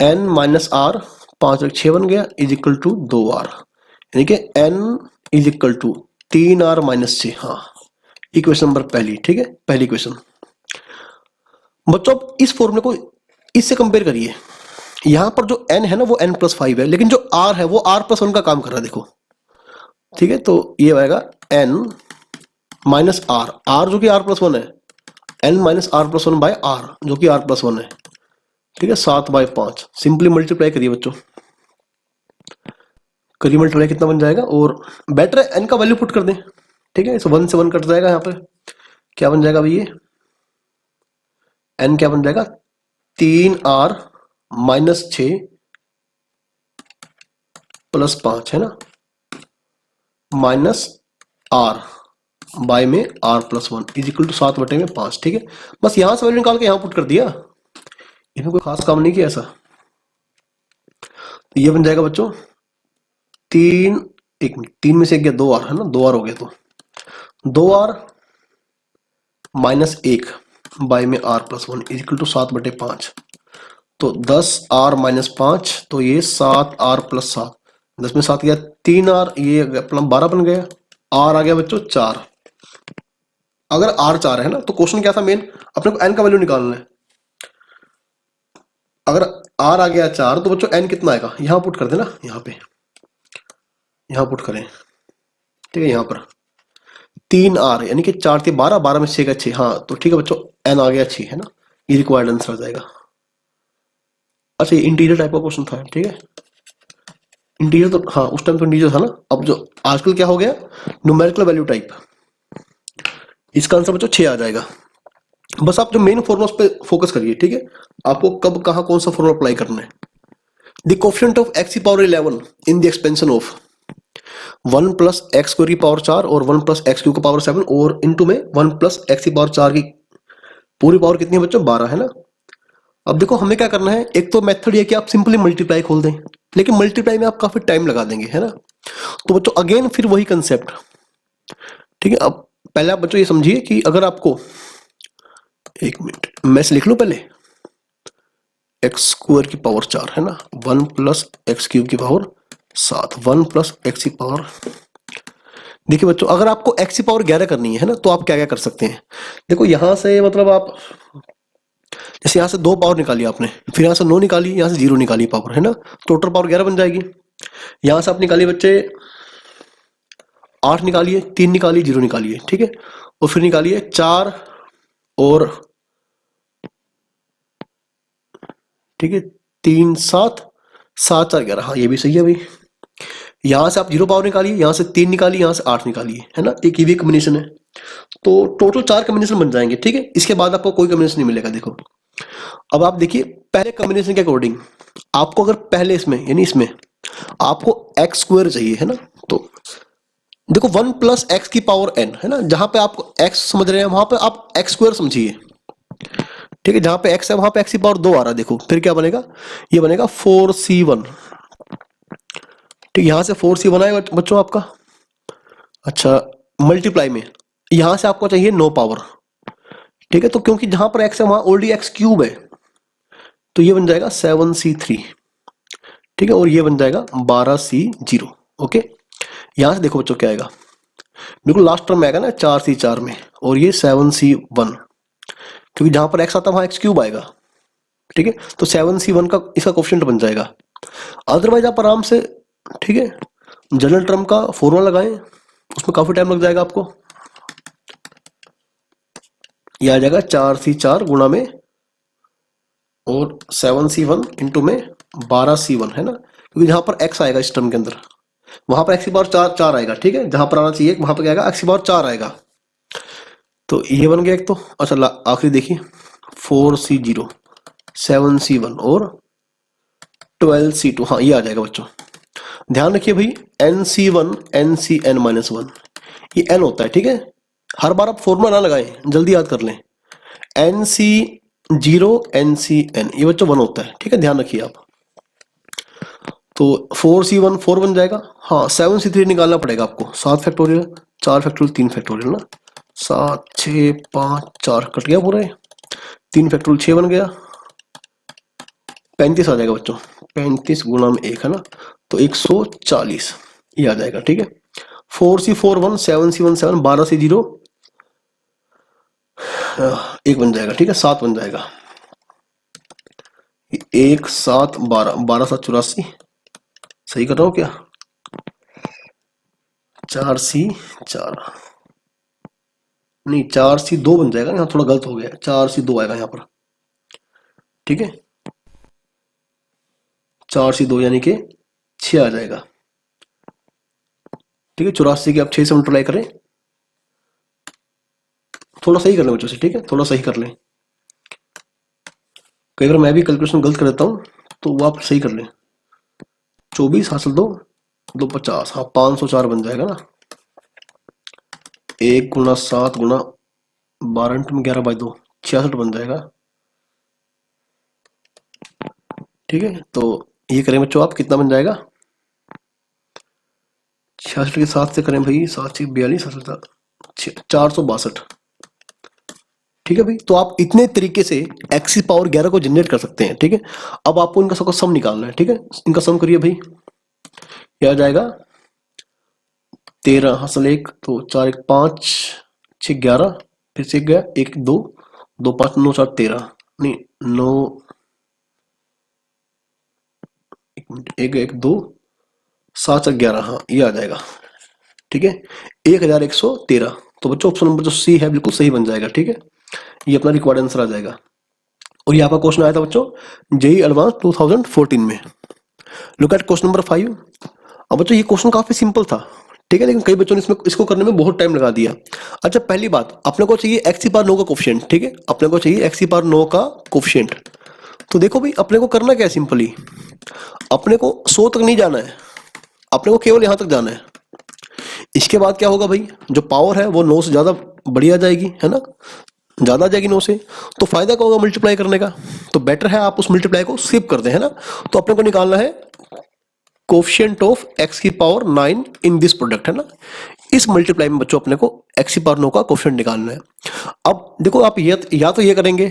n माइनस आर 5/6 बन गया इज इक्वल टू 2r, यानी कि n is equal to 3r minus 6। हाँ इक्वेशन नंबर पहली, ठीक है, पहली इक्वेशन। बच्चों अब इस फॉर्मूले को इससे कंपेयर करिए, यहां पर जो n है ना वो n प्लस 5 है, लेकिन जो r है वो r प्लस 1 का काम कर रहा है, देखो, ठीक है। तो ये आएगा n माइनस r जो कि r प्लस 1 है, n minus r plus 1 by r जो कि r प्लस 1 है, ठीक है, 7/5। सिंपली मल्टीप्लाई करिए बच्चों, करिए मल्टीप्लाई, कितना बन जाएगा, और बेटर है n का वैल्यू पुट कर दें, ठीक है, इस 1 से 1 कट जाएगा, यहाँ पर क्या बन जाएगा भाई, ये n क्या बन जाएगा 3r माइनस 6 प्लस 5, है ना, माइनस r बाय में r plus 1 is equal to 7/5, ठीक है। बस यहां से वैल्यू निकाल के यहां पुट कर दिया, इसमें कोई खास काम नहीं किया ऐसा। तो ये बन जाएगा बच्चों 3 में से गया 2r, है ना, 2r हो गया, तो 2r माइनस 1 बाय में r plus 1 is equal to 7/5, तो 10r माइनस 5, तो ये 7r प्लस 7, 10 में 7 गया 3r, ये अपना 12 बन गया, r आ गया बच्चों 4। अगर r 4 है ना, तो क्वेश्चन क्या था मेन, अपने को n का वैल्यू निकालना है। अगर r आ गया 4 तो बच्चों n कितना आएगा, यहां पुट कर देना, यहां पे यहां पुट करें, ठीक है, यहां पर 3r यानी कि 4 × 12, 12 में 6 का 6, हाँ तो ठीक है बच्चों n आ गया 6, है ना, ये रिक्वायर्ड आंसर आ जाएगा। अच्छा ये इंटीरियर टाइप का क्वेश्चन था, ठीक है, इंटीरियर तो हाँ उस टाइम तो इंटीरियर था ना, अब जो आजकल क्या हो गया न्यूमेरिकल वैल्यू टाइप, इसका आंसर बच्चों 6 आ जाएगा। बस आप जो मेन फॉर्मुला पे फोकस करिए, ठीक है, आपको कब कहां कौन सा फॉर्मुला अप्लाई करना है। द कोएफिशिएंट ऑफ x की power 11 in the expansion of 1 plus x square की पावर 4 और 1 प्लस एक्स क्यूब की पावर 7 और इनटू में 1 प्लस एक्स की पावर 4 की पूरी पावर कितनी है बच्चों 12 है ना। अब देखो हमें क्या करना है, एक तो मेथड ये कि आप सिंपली मल्टीप्लाई खोल दें, लेकिन मल्टीप्लाई में आप काफी टाइम लगा देंगे है ना। तो बच्चों अगेन फिर वही कंसेप्ट, ठीक है। अब पहले आप बच्चों ये समझिए कि अगर आपको, एक मिनट मैं से लिख लूं पहले, एक्स स्क्वायर की पावर 4 है ना, 1 प्लस एक्स क्यूब की पावर 7, 1 प्लस एक्स की पावर। देखिए बच्चों अगर आपको एक्स की पावर 11 करनी है ना, तो आप क्या क्या कर सकते हैं। देखो यहां से मतलब आप जैसे यहां से 2 पावर निकाली आपने, फिर यहां से 9 निकाली, यहां से 0 निकाली पावर है ना, टोटल पावर 11 बन जाएगी। यहां से आप निकालिए बच्चे 8 निकालिए, 3 निकालिए, 0 निकालिए, ठीक है। और फिर निकालिए 4 और, ठीक है, 3 7 7 4 11, हाँ ये भी सही है भाई। यहां से आप 0 पावर निकालिए, यहां से 3 निकालिए, यहां से 8 निकालिए है ना, एक ये भी कॉम्बिनेशन है। तो टोटल 4 कॉम्बिनेशन बन जाएंगे, ठीक है। इसके बाद आपको कोई कॉम्बिनेशन नहीं मिलेगा। देखो अब आप देखिए पहले कॉम्बिनेशन के अकॉर्डिंग आपको अगर पहले इसमें यानी इसमें आपको एक्स स्क्वायर चाहिए है ना, तो देखो 1 प्लस एक्स की पावर n है ना, जहां पे आप x समझ रहे हैं वहां पे आप एक्स स्क्वायर समझिए, ठीक है। जहां पे x है वहां पे x की पावर 2 आ रहा है। देखो फिर क्या बनेगा, ये बनेगा 4c1, ठीक। यहां से 4c1 आएगा बच्चों आपका। अच्छा मल्टीप्लाई में यहां से आपको चाहिए 9 पावर, ठीक है। तो क्योंकि जहां पर x है वहां ऑलरेडी x क्यूब है, तो ये बन जाएगा 7c3, ठीक है। और ये बन जाएगा 12c0, ओके। यहां से देखो बच्चों क्या आएगा, बिल्कुल लास्ट टर्म आएगा ना 4c4 में, और ये 7c1, क्योंकि जहां पर x आता है वहां x क्यूब आएगा, ठीक है। तो 7c1 का इसका कोफिशिएंट बन जाएगा। अदरवाइज आप आराम से, ठीक है, जनरल टर्म का फॉर्मूला लगाएं, उसमें काफी टाइम लग जाएगा आपको। ये आ जाएगा 4c4 गुणा में और 7c1 इंटू में 12c1 है ना, क्योंकि जहां पर x आएगा इस टर्म के अंदर वहां पर x की पावर 4 आएगा, ठीक है। जहां पर आना चाहिए वहां पर क्या आएगा, x की पावर 4 आएगा। तो ये बन गया एक। तो अच्छा आखिरी देखिए 4c0 7c1 और 12c2, हाँ ये आ जाएगा बच्चों। ध्यान रखिए भाई nc1 ncn-1 ये n होता है, ठीक है। हर बार आप फॉर्मूला ना लगाएं, जल्दी याद कर लें। nc0 ncn ये बच्चों 1 होता है, ठीक है, ध्यान रखिए आप। तो 4c1 4 बन जाएगा, हाँ 7c3 निकालना पड़ेगा आपको। 7 फैक्टोरियल 4 फैक्टोरियल 3 फैक्टोरियल ना, 7 6 5 4 कट गया पूरा, 3 फैक्टोरियल 6 बन गया, 35 आ जाएगा बच्चों। 35 गुणा में 1 है ना, तो 140 ये आ जाएगा, ठीक है। 4c4 1 7c1 7 12c0 1 बन जाएगा, ठीक है, 7 बन जाएगा। 1 7 12 12 7 84, सही कर रहा हूं क्या, 4c4 नहीं 4c2 बन जाएगा, यहाँ थोड़ा गलत हो गया, 4c2 आएगा यहाँ पर, ठीक है। 4c2 यानी कि 6 आ जाएगा, ठीक है। 84 की आप 6 से मल्टीप्लाई करें, थोड़ा सही कर लें बच्चों से, ठीक है, थोड़ा सही कर लें। कई बार मैं भी कैलकुलेशन गलत कर देता हूँ, तो वो आप सही कर लें। 24 हासिल 2 2 50, हाँ 504 बन जाएगा ना। 1 गुणा 7 गुणा 12 इंटू में 11/2 66 बन जाएगा, ठीक है। तो ये करें बच्चों आप, कितना बन जाएगा, 66 के 7 से करें भाई, 7 से 42 462, ठीक है भाई। तो आप इतने तरीके से x की पावर 11 को जनरेट कर सकते हैं, ठीक है। अब आपको इनका सबका सम निकालना है, ठीक है। इनका सम करिए भाई, क्या आ जाएगा 13 हासिल 1, तो 4 1 5 6 11, फिर से गया 1 2 2 5 9 4 13, नहीं 9 1 1 2 7 4 11, हाँ ये आ जाएगा, ठीक है, 1113। तो बच्चों ऑप्शन नंबर जो सी है बिल्कुल सही बन जाएगा, ठीक है। ये अपना रिक्वायर्ड आंसर आ जाएगा। और यहाँ पर क्वेश्चन आया था बच्चों जेई एडवांस 2014 में। Look at question number 5। अब बच्चों ये क्वेश्चन काफी सिंपल था, ठीक है, लेकिन कई बच्चों ने इसको करने में बहुत टाइम लगा दिया। अच्छा पहली बात, अपने को चाहिए x की पावर 9 का कोफिशिएंट, ठीक है, अपने को चाहिए x की पावर 9 का कोफिशिएंट। तो देखो भाई अपने को करना क्या है, सिंपली अपने को 100 तक नहीं जाना है, अपने को केवल यहां तक जाना है, इसके बाद क्या होगा भाई, जो पावर है वो 9 से ज्यादा बड़ी आ जाएगी, है ना, ज्यादा आ जाएगी 9 से। तो फायदा क्या होगा मल्टीप्लाई करने का, तो बेटर है आप उस मल्टीप्लाई को स्किप कर दें, है ना। तो अपने को निकालना है कोफिशिएंट ऑफ x की पावर 9 इन दिस प्रोडक्ट, है ना। इस मल्टीप्लाई में बच्चों अपने को x की पावर 9 का कोफिशिएंट निकालना है। अब देखो आप ये या तो ये करेंगे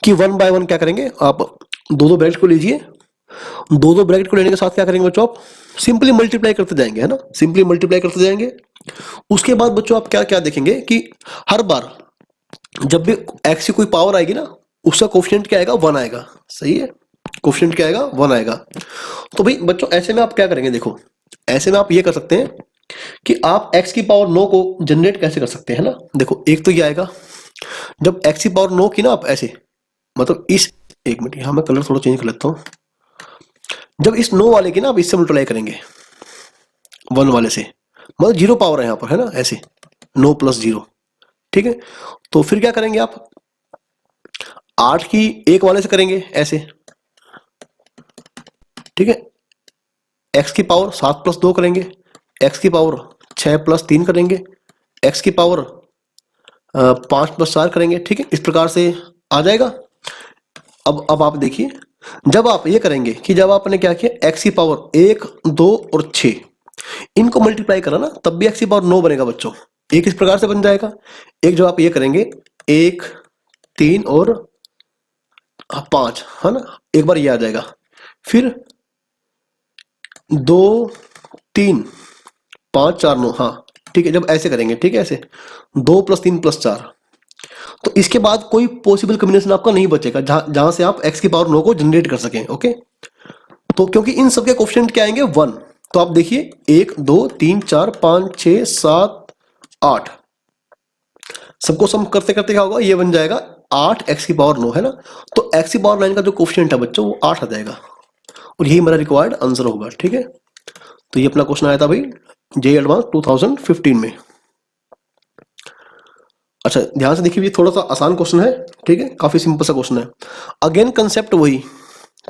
कि 1 बाय 1 क्या करेंगे, आप दो दो ब्रैकेट को लीजिए, दो दो ब्रैकेट को लेने के साथ क्या करेंगे बच्चों, आप सिंपली मल्टीप्लाई करते जाएंगे, है ना, सिंपली मल्टीप्लाई करते जाएंगे। उसके बाद बच्चों आप क्या क्या देखेंगे कि हर बार जब भी x की कोई पावर आएगी ना, उसका कोफिशिएंट क्या आएगा, 1 आएगा, सही है, कोफिशिएंट क्या आएगा, 1 आएगा। तो भाई बच्चों ऐसे में आप क्या करेंगे, देखो ऐसे में आप ये कर सकते हैं कि आप x की पावर 9 को जनरेट कैसे कर सकते हैं, है ना। देखो एक तो ये आएगा, जब x की पावर 9 की ना आप ऐसे, मतलब इस, एक मिनट यहां मैं कलर थोड़ा चेंज कर लेता हूं, जब इस 9 वाले की ना आप इससे मल्टीप्लाई करेंगे 1 वाले से, मतलब 0 पावर है यहां पर, है ना, ऐसे 9 प्लस 0, ठीक है। तो फिर क्या करेंगे आप 8 की 1 वाले से करेंगे ऐसे, ठीक है, x की पावर 7 प्लस 2 करेंगे, x की पावर 6 प्लस 3 करेंगे, x की पावर 5 प्लस 4 करेंगे, ठीक है, इस प्रकार से आ जाएगा। अब आप देखिए, जब आप ये करेंगे कि जब आपने क्या किया x की पावर 1 2 और 6 इनको मल्टीप्लाई करा ना, तब भी x की पावर 9 बनेगा बच्चों। एक इस प्रकार से बन जाएगा, एक जो आप ये करेंगे 1 3 और 5, है ना, एक बार ये आ जाएगा, फिर 2 3 5 4 9, हाँ ठीक है, जब ऐसे करेंगे, ठीक है, ऐसे 2 प्लस 3 प्लस 4, तो इसके बाद कोई पॉसिबल कॉम्बिनेशन आपका नहीं बचेगा जहां से आप x की पावर 9 को जनरेट कर सकें, ओके। तो क्योंकि इन सबके कोफिशिएंट क्या आएंगे 1, तो आप देखिए 1 2 3 4 5 6 7 8, सबको सम करते करते क्या होगा, ये बन जाएगा 8 x की पावर 9, है ना। तो x की पावर 9 का जो कोफिशिएंट है बच्चों वो 8 आ जाएगा, और यही मेरा रिक्वायर्ड आंसर होगा, ठीक है। तो ये अपना क्वेश्चन आया था भाई जेईई एडवांस 2015 में। अच्छा ध्यान से देखिए, ये थोड़ा सा आसान क्वेश्चन है, ठीक है, काफी सिंपल सा क्वेश्चन है। अगेन कंसेप्ट वही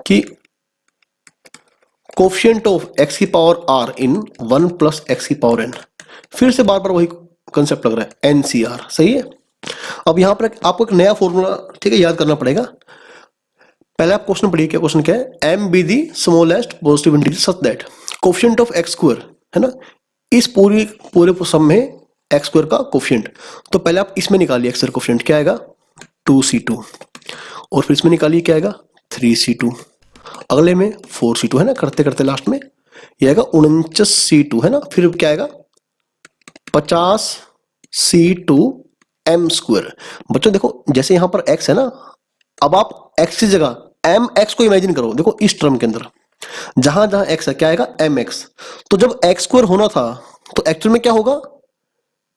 कि कोफिशिएंट ऑफ x की पावर r इन 1 प्लस x की पावर n, फिर से बार बार वही कंसेप्ट लग रहा है, NCR, सही है। अब यहां पर आपको एक नया फॉर्मूला, ठीक है, याद करना पड़ेगा। पहले आप क्वेश्चन पढ़िए, क्या क्वेश्चन क्या है, m be the smallest positive integer such that coefficient of x square, है ना, इस पूरे सम में x स्क्वायर का कोफिशिएंट। तो पहले आप इसमें निकालिए x स्क्वायर कोफिशिएंट, क्या आएगा 2c2, और फिर इसमें निकालिए क्या आएगा 3c2, अगले में 4c2, है ना, करते करते लास्ट में ये आएगा 49c2, है ना, फिर क्या आएगा 50c2 m स्क्वायर। बच्चों देखो जैसे यहां पर x है ना, अब आप x की जगह mx को इमेजिन करो, देखो इस टर्म के अंदर जहां जहां x है क्या आएगा mx, तो जब x स्क्वायर होना था तो एक्चुअल में क्या होगा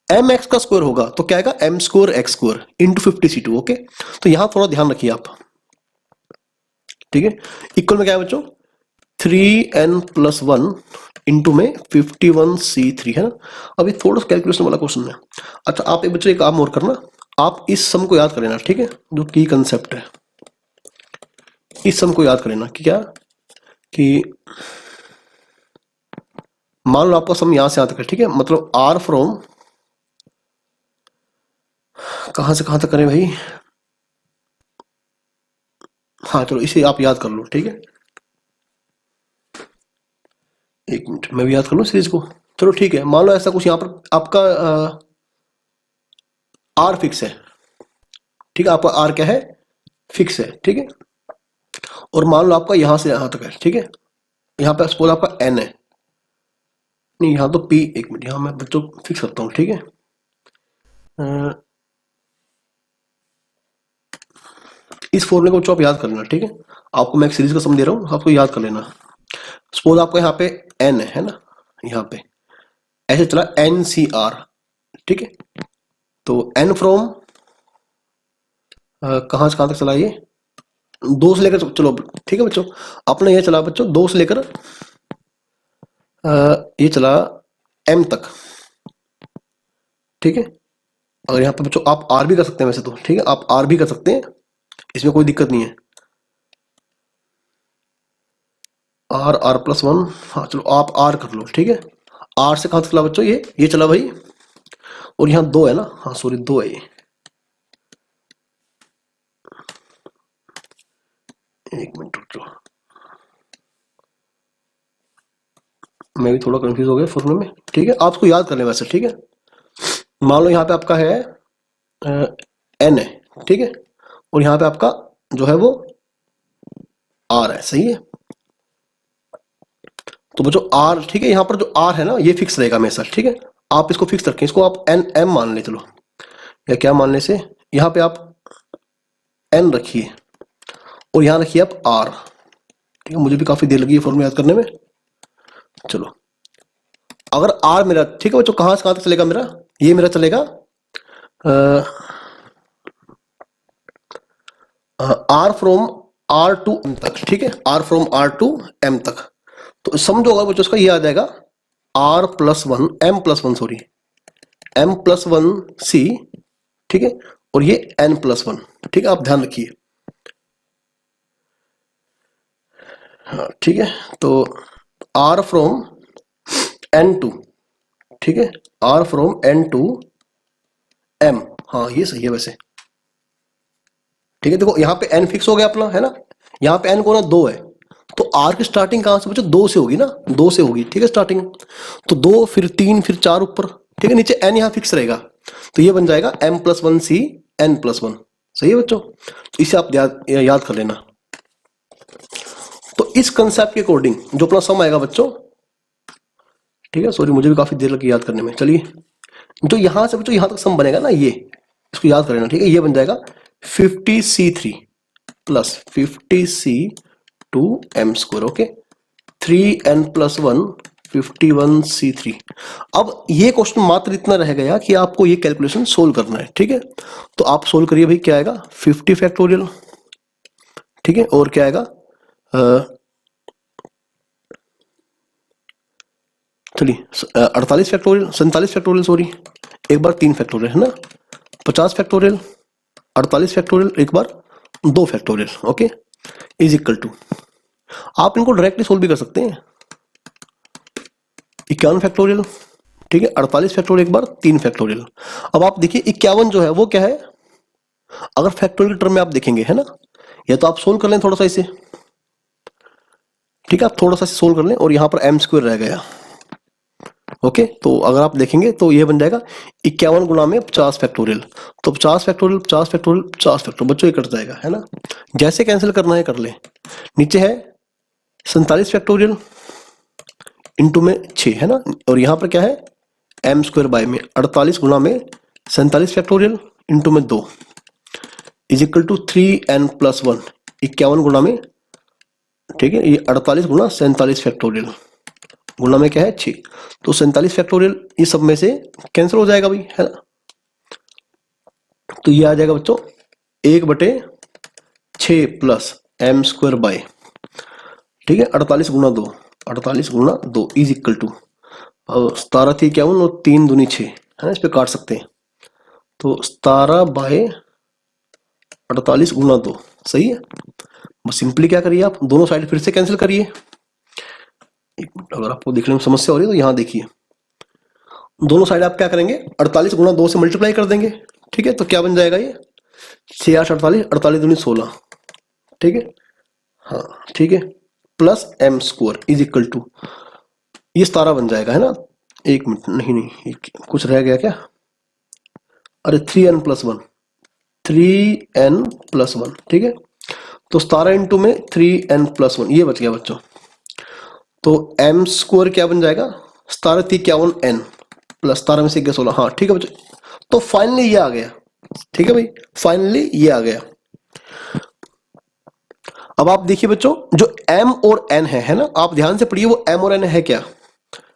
mx का स्क्वायर होगा, तो क्या आएगा m square x square into 50c2, okay. तो यहां थोड़ा ध्यान रखिए आप, ठीक है, इक्वल में क्या है बच्चों 3n प्लस 1 इंटू में 51c3, है ना। अभी थोड़ा सा कैलकुलेशन वाला क्वेश्चन है। अच्छा आप एक बच्चों एक काम और करना, आप इस सम को याद कर लेना, ठीक है, जो की कंसेप्ट है, इस सम को याद कर लेना कि क्या, कि मान लो आपका सम यहां से यहां तक है, ठीक है, मतलब r फ्रॉम कहां से कहां तक करें भाई, हाँ चलो इसे आप याद कर लो, ठीक है, एक मिनट मैं भी याद कर लूं सीरीज को। चलो ठीक है, मान लो ऐसा कुछ यहां पर आपका आर फिक्स है, ठीक है, आपका आर क्या है फिक्स है, ठीक है, और मान लो आपका यहां से यहां तक है, ठीक है, यहां पे सपोज आपका एन है, नहीं यहां तो पी, एक मिनट यहां मैं बच्चों फिक्स करता हूं, ठीक है, इस फॉर्मूले को बच्चों आप याद कर लेना, ठीक है, आपको मैं एक सीरीज का सम दे रहा हूं, आपको याद कर लेना। सपोज आपको यहाँ पे एन है ना, यहाँ पे ऐसे चला NCR, ठीक है, तो n फ्रॉम कहां से कहां तक चला, ये 2 से लेकर, चलो ठीक है बच्चों, अपने ये चला बच्चों 2 से लेकर ये चला m तक, ठीक है। और यहाँ पे बच्चों आप r भी कर सकते हैं वैसे तो, ठीक है, आप r भी कर सकते हैं, इसमें कोई दिक्कत नहीं है, r r प्लस 1, हाँ चलो आप r कर लो, ठीक है, आर से कहां तक चला बच्चों, ये चला भाई, और यहाँ 2 है ना, हाँ सॉरी 2 है ये, एक मिनट रुक जाओ, मैं भी थोड़ा कंफ्यूज हो गया फॉर्मूले में, ठीक है आपको याद कर लें वैसे, ठीक है। मान लो यहाँ पे आपका है एन है, ठीक है, और यहाँ पे आपका जो है वो आर है, सही है। तो बच्चों आर, ठीक है, यहाँ पर जो आर है ना ये फिक्स रहेगा हमेशा, ठीक है, आप इसको फिक्स रखें, इसको आप एन एम मान ले, चलो या क्या मान ले से, यहाँ पे आप एन रखिए और यहाँ रखिए आप आर, ठीक है। मुझे भी काफी देर लगी है फॉर्मूला याद करने में। चलो अगर आर मेरा, ठीक है बच्चों, कहां से कहां तक चलेगा मेरा, ये मेरा चलेगा r from r to m तक, ठीक है, r from r to m तक। तो समझो अगर बच्चों इसका ये आ जाएगा r plus one m plus one, sorry m plus one c, ठीक है, और ये एन प्लस वन, ठीक है, आप ध्यान रखिए, हाँ ठीक है। तो आर फ्रॉम एन टू, ठीक है, r from n to m, हाँ ये सही है वैसे, ठीक है। देखो यहाँ पे एन फिक्स हो गया अपना, है ना, यहाँ पे एन को ना 2 है, तो आर की स्टार्टिंग कहां से बच्चों, 2 से होगी ना, 2 से होगी, ठीक है स्टार्टिंग, तो 2 फिर 3 फिर 4 ऊपर, ठीक है, नीचे एन यहाँ फिक्स रहेगा, तो ये बन जाएगा m plus one c n plus one, सही है बच्चों, तो इसे आप याद कर लेना। तो इस कंसेप्ट के अकॉर्डिंग जो अपना सम आएगा बच्चों, ठीक है, सॉरी मुझे भी काफी देर लगी याद करने में, चलिए जो यहां से बच्चों यहां तक सम बनेगा ना, ये इसको याद कर लेना, ठीक है, ये बन जाएगा 50c3 plus 50c2m², okay, 3n plus 1 51c3। अब ये क्वेश्चन मात्र इतना रह गया कि आपको ये कैलकुलेशन सोल्व करना है, ठीक है, तो आप सोल्व करिए भाई, क्या आएगा 50 फैक्टोरियल, ठीक है, और क्या आएगा चलिए 48 फैक्टोरियल, 47 फैक्टोरियल, सॉरी एक बार 3 फैक्टोरियल है ना, 50 फैक्टोरियल, 48 फैक्टोरियल, एक बार 2 factorial, okay, is equal to, आप इनको डायरेक्टली सोल्व भी कर सकते हैं, 51 फैक्टोरियल, ठीक है, 48 फैक्टोरियल, एक बार 3 फैक्टोरियल। अब आप देखिए 51 जो है वो क्या है, अगर फैक्टोरियल के टर्म में आप देखेंगे, है ना, या तो आप सोल्व कर लें थोड़ा सा इसे, ठीक है, आप थोड़ा सा सोल्व कर लें, और यहां पर एम स्क्वायर रह गया, ओके, तो अगर आप देखेंगे तो ये बन जाएगा 51 गुणा में 50 फैक्टोरियल, तो 50 फैक्टोरियल 50 फैक्टोरियल 50 फैक्टोरियल, बच्चों ये कट जाएगा, है ना, जैसे कैंसिल करना है कर ले, नीचे है 47 फैक्टोरियल इंटू में 6, है ना, और यहां पर क्या है एम स्क्वायर बाय में 48 गुणा में 47 फैक्टोरियल इंटू में 2 is equal to 3n plus 1, 51 गुणा में, ठीक है, ये 48 गुणा 47 फैक्टोरियल गुणा में क्या है 6, तो 47 फैक्टोरियल इस सब में से कैंसिल हो जाएगा भाई, है ना, तो ये आ जाएगा बच्चों 1/6 प्लस एम स्क्वायर बाय, ठीक है, 48 गुणा 2, 48 गुणा 2 इज इक्वल टू 17 थी 51 और 3 दूनी 6, है ना, इस पे काट सकते हैं, तो 17 बाय 48 गुणा 2, सही है। बस सिंपली क्या करिए आप दोनों साइड फिर से कैंसिल करिए, एक मिनट, अगर आपको देखने में समस्या हो रही है तो यहां देखिए, दोनों साइड आप क्या करेंगे 48 गुणा 2 से मल्टीप्लाई कर देंगे, ठीक है, तो क्या बन जाएगा ये 6 8 48, 48 दूनी 16, ठीक है, हाँ ठीक है, plus m square is equal to, ये 17 बन जाएगा, है ना, एक मिनट, नहीं कुछ रह गया क्या, अरे 3n प्लस 1, 3n प्लस 1, ठीक है, तो 17 इंटू में 3n प्लस 1, ये बच गया बच्चों, तो एम स्क्वायर क्या बन जाएगा 17 थी 51 n प्लस 17 में से 16, हाँ ठीक है बच्चों, तो फाइनली ये आ गया, ठीक है भाई, फाइनली ये आ गया। अब आप देखिए बच्चों जो m और n है ना, आप ध्यान से पढ़िए वो m और n है क्या,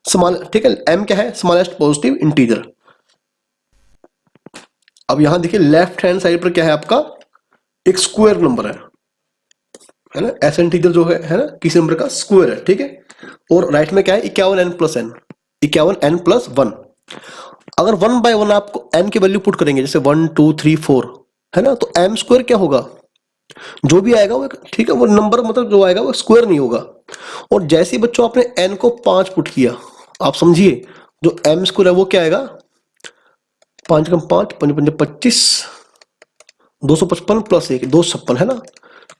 स्मॉल, ठीक है, m क्या है स्मॉलेस्ट पॉजिटिव इंटीजर। अब यहां देखिए लेफ्ट हैंड साइड पर क्या है आपका एक स्क्वायर नंबर है ना, ऐसा इंटीजर जो है ना, किसी नंबर का स्क्वायर है, ठीक है, और राइट में क्या है 51n plus n, 51n plus 1। अगर 1 बाय 1 आपको n की वैल्यू पुट करेंगे, जैसे 1 2 3 4, है ना, तो m स्क्वायर क्या होगा, जो भी आएगा वो, ठीक है, वो नंबर मतलब जो आएगा वो स्क्वायर नहीं होगा, और जैसे ही बच्चों आपने n को 5 पुट किया आप समझिए, जो m स्क्वायर है वो क्या आएगा, 5 कम 5, 5 5 25, 255 प्लस 1 256 है ना,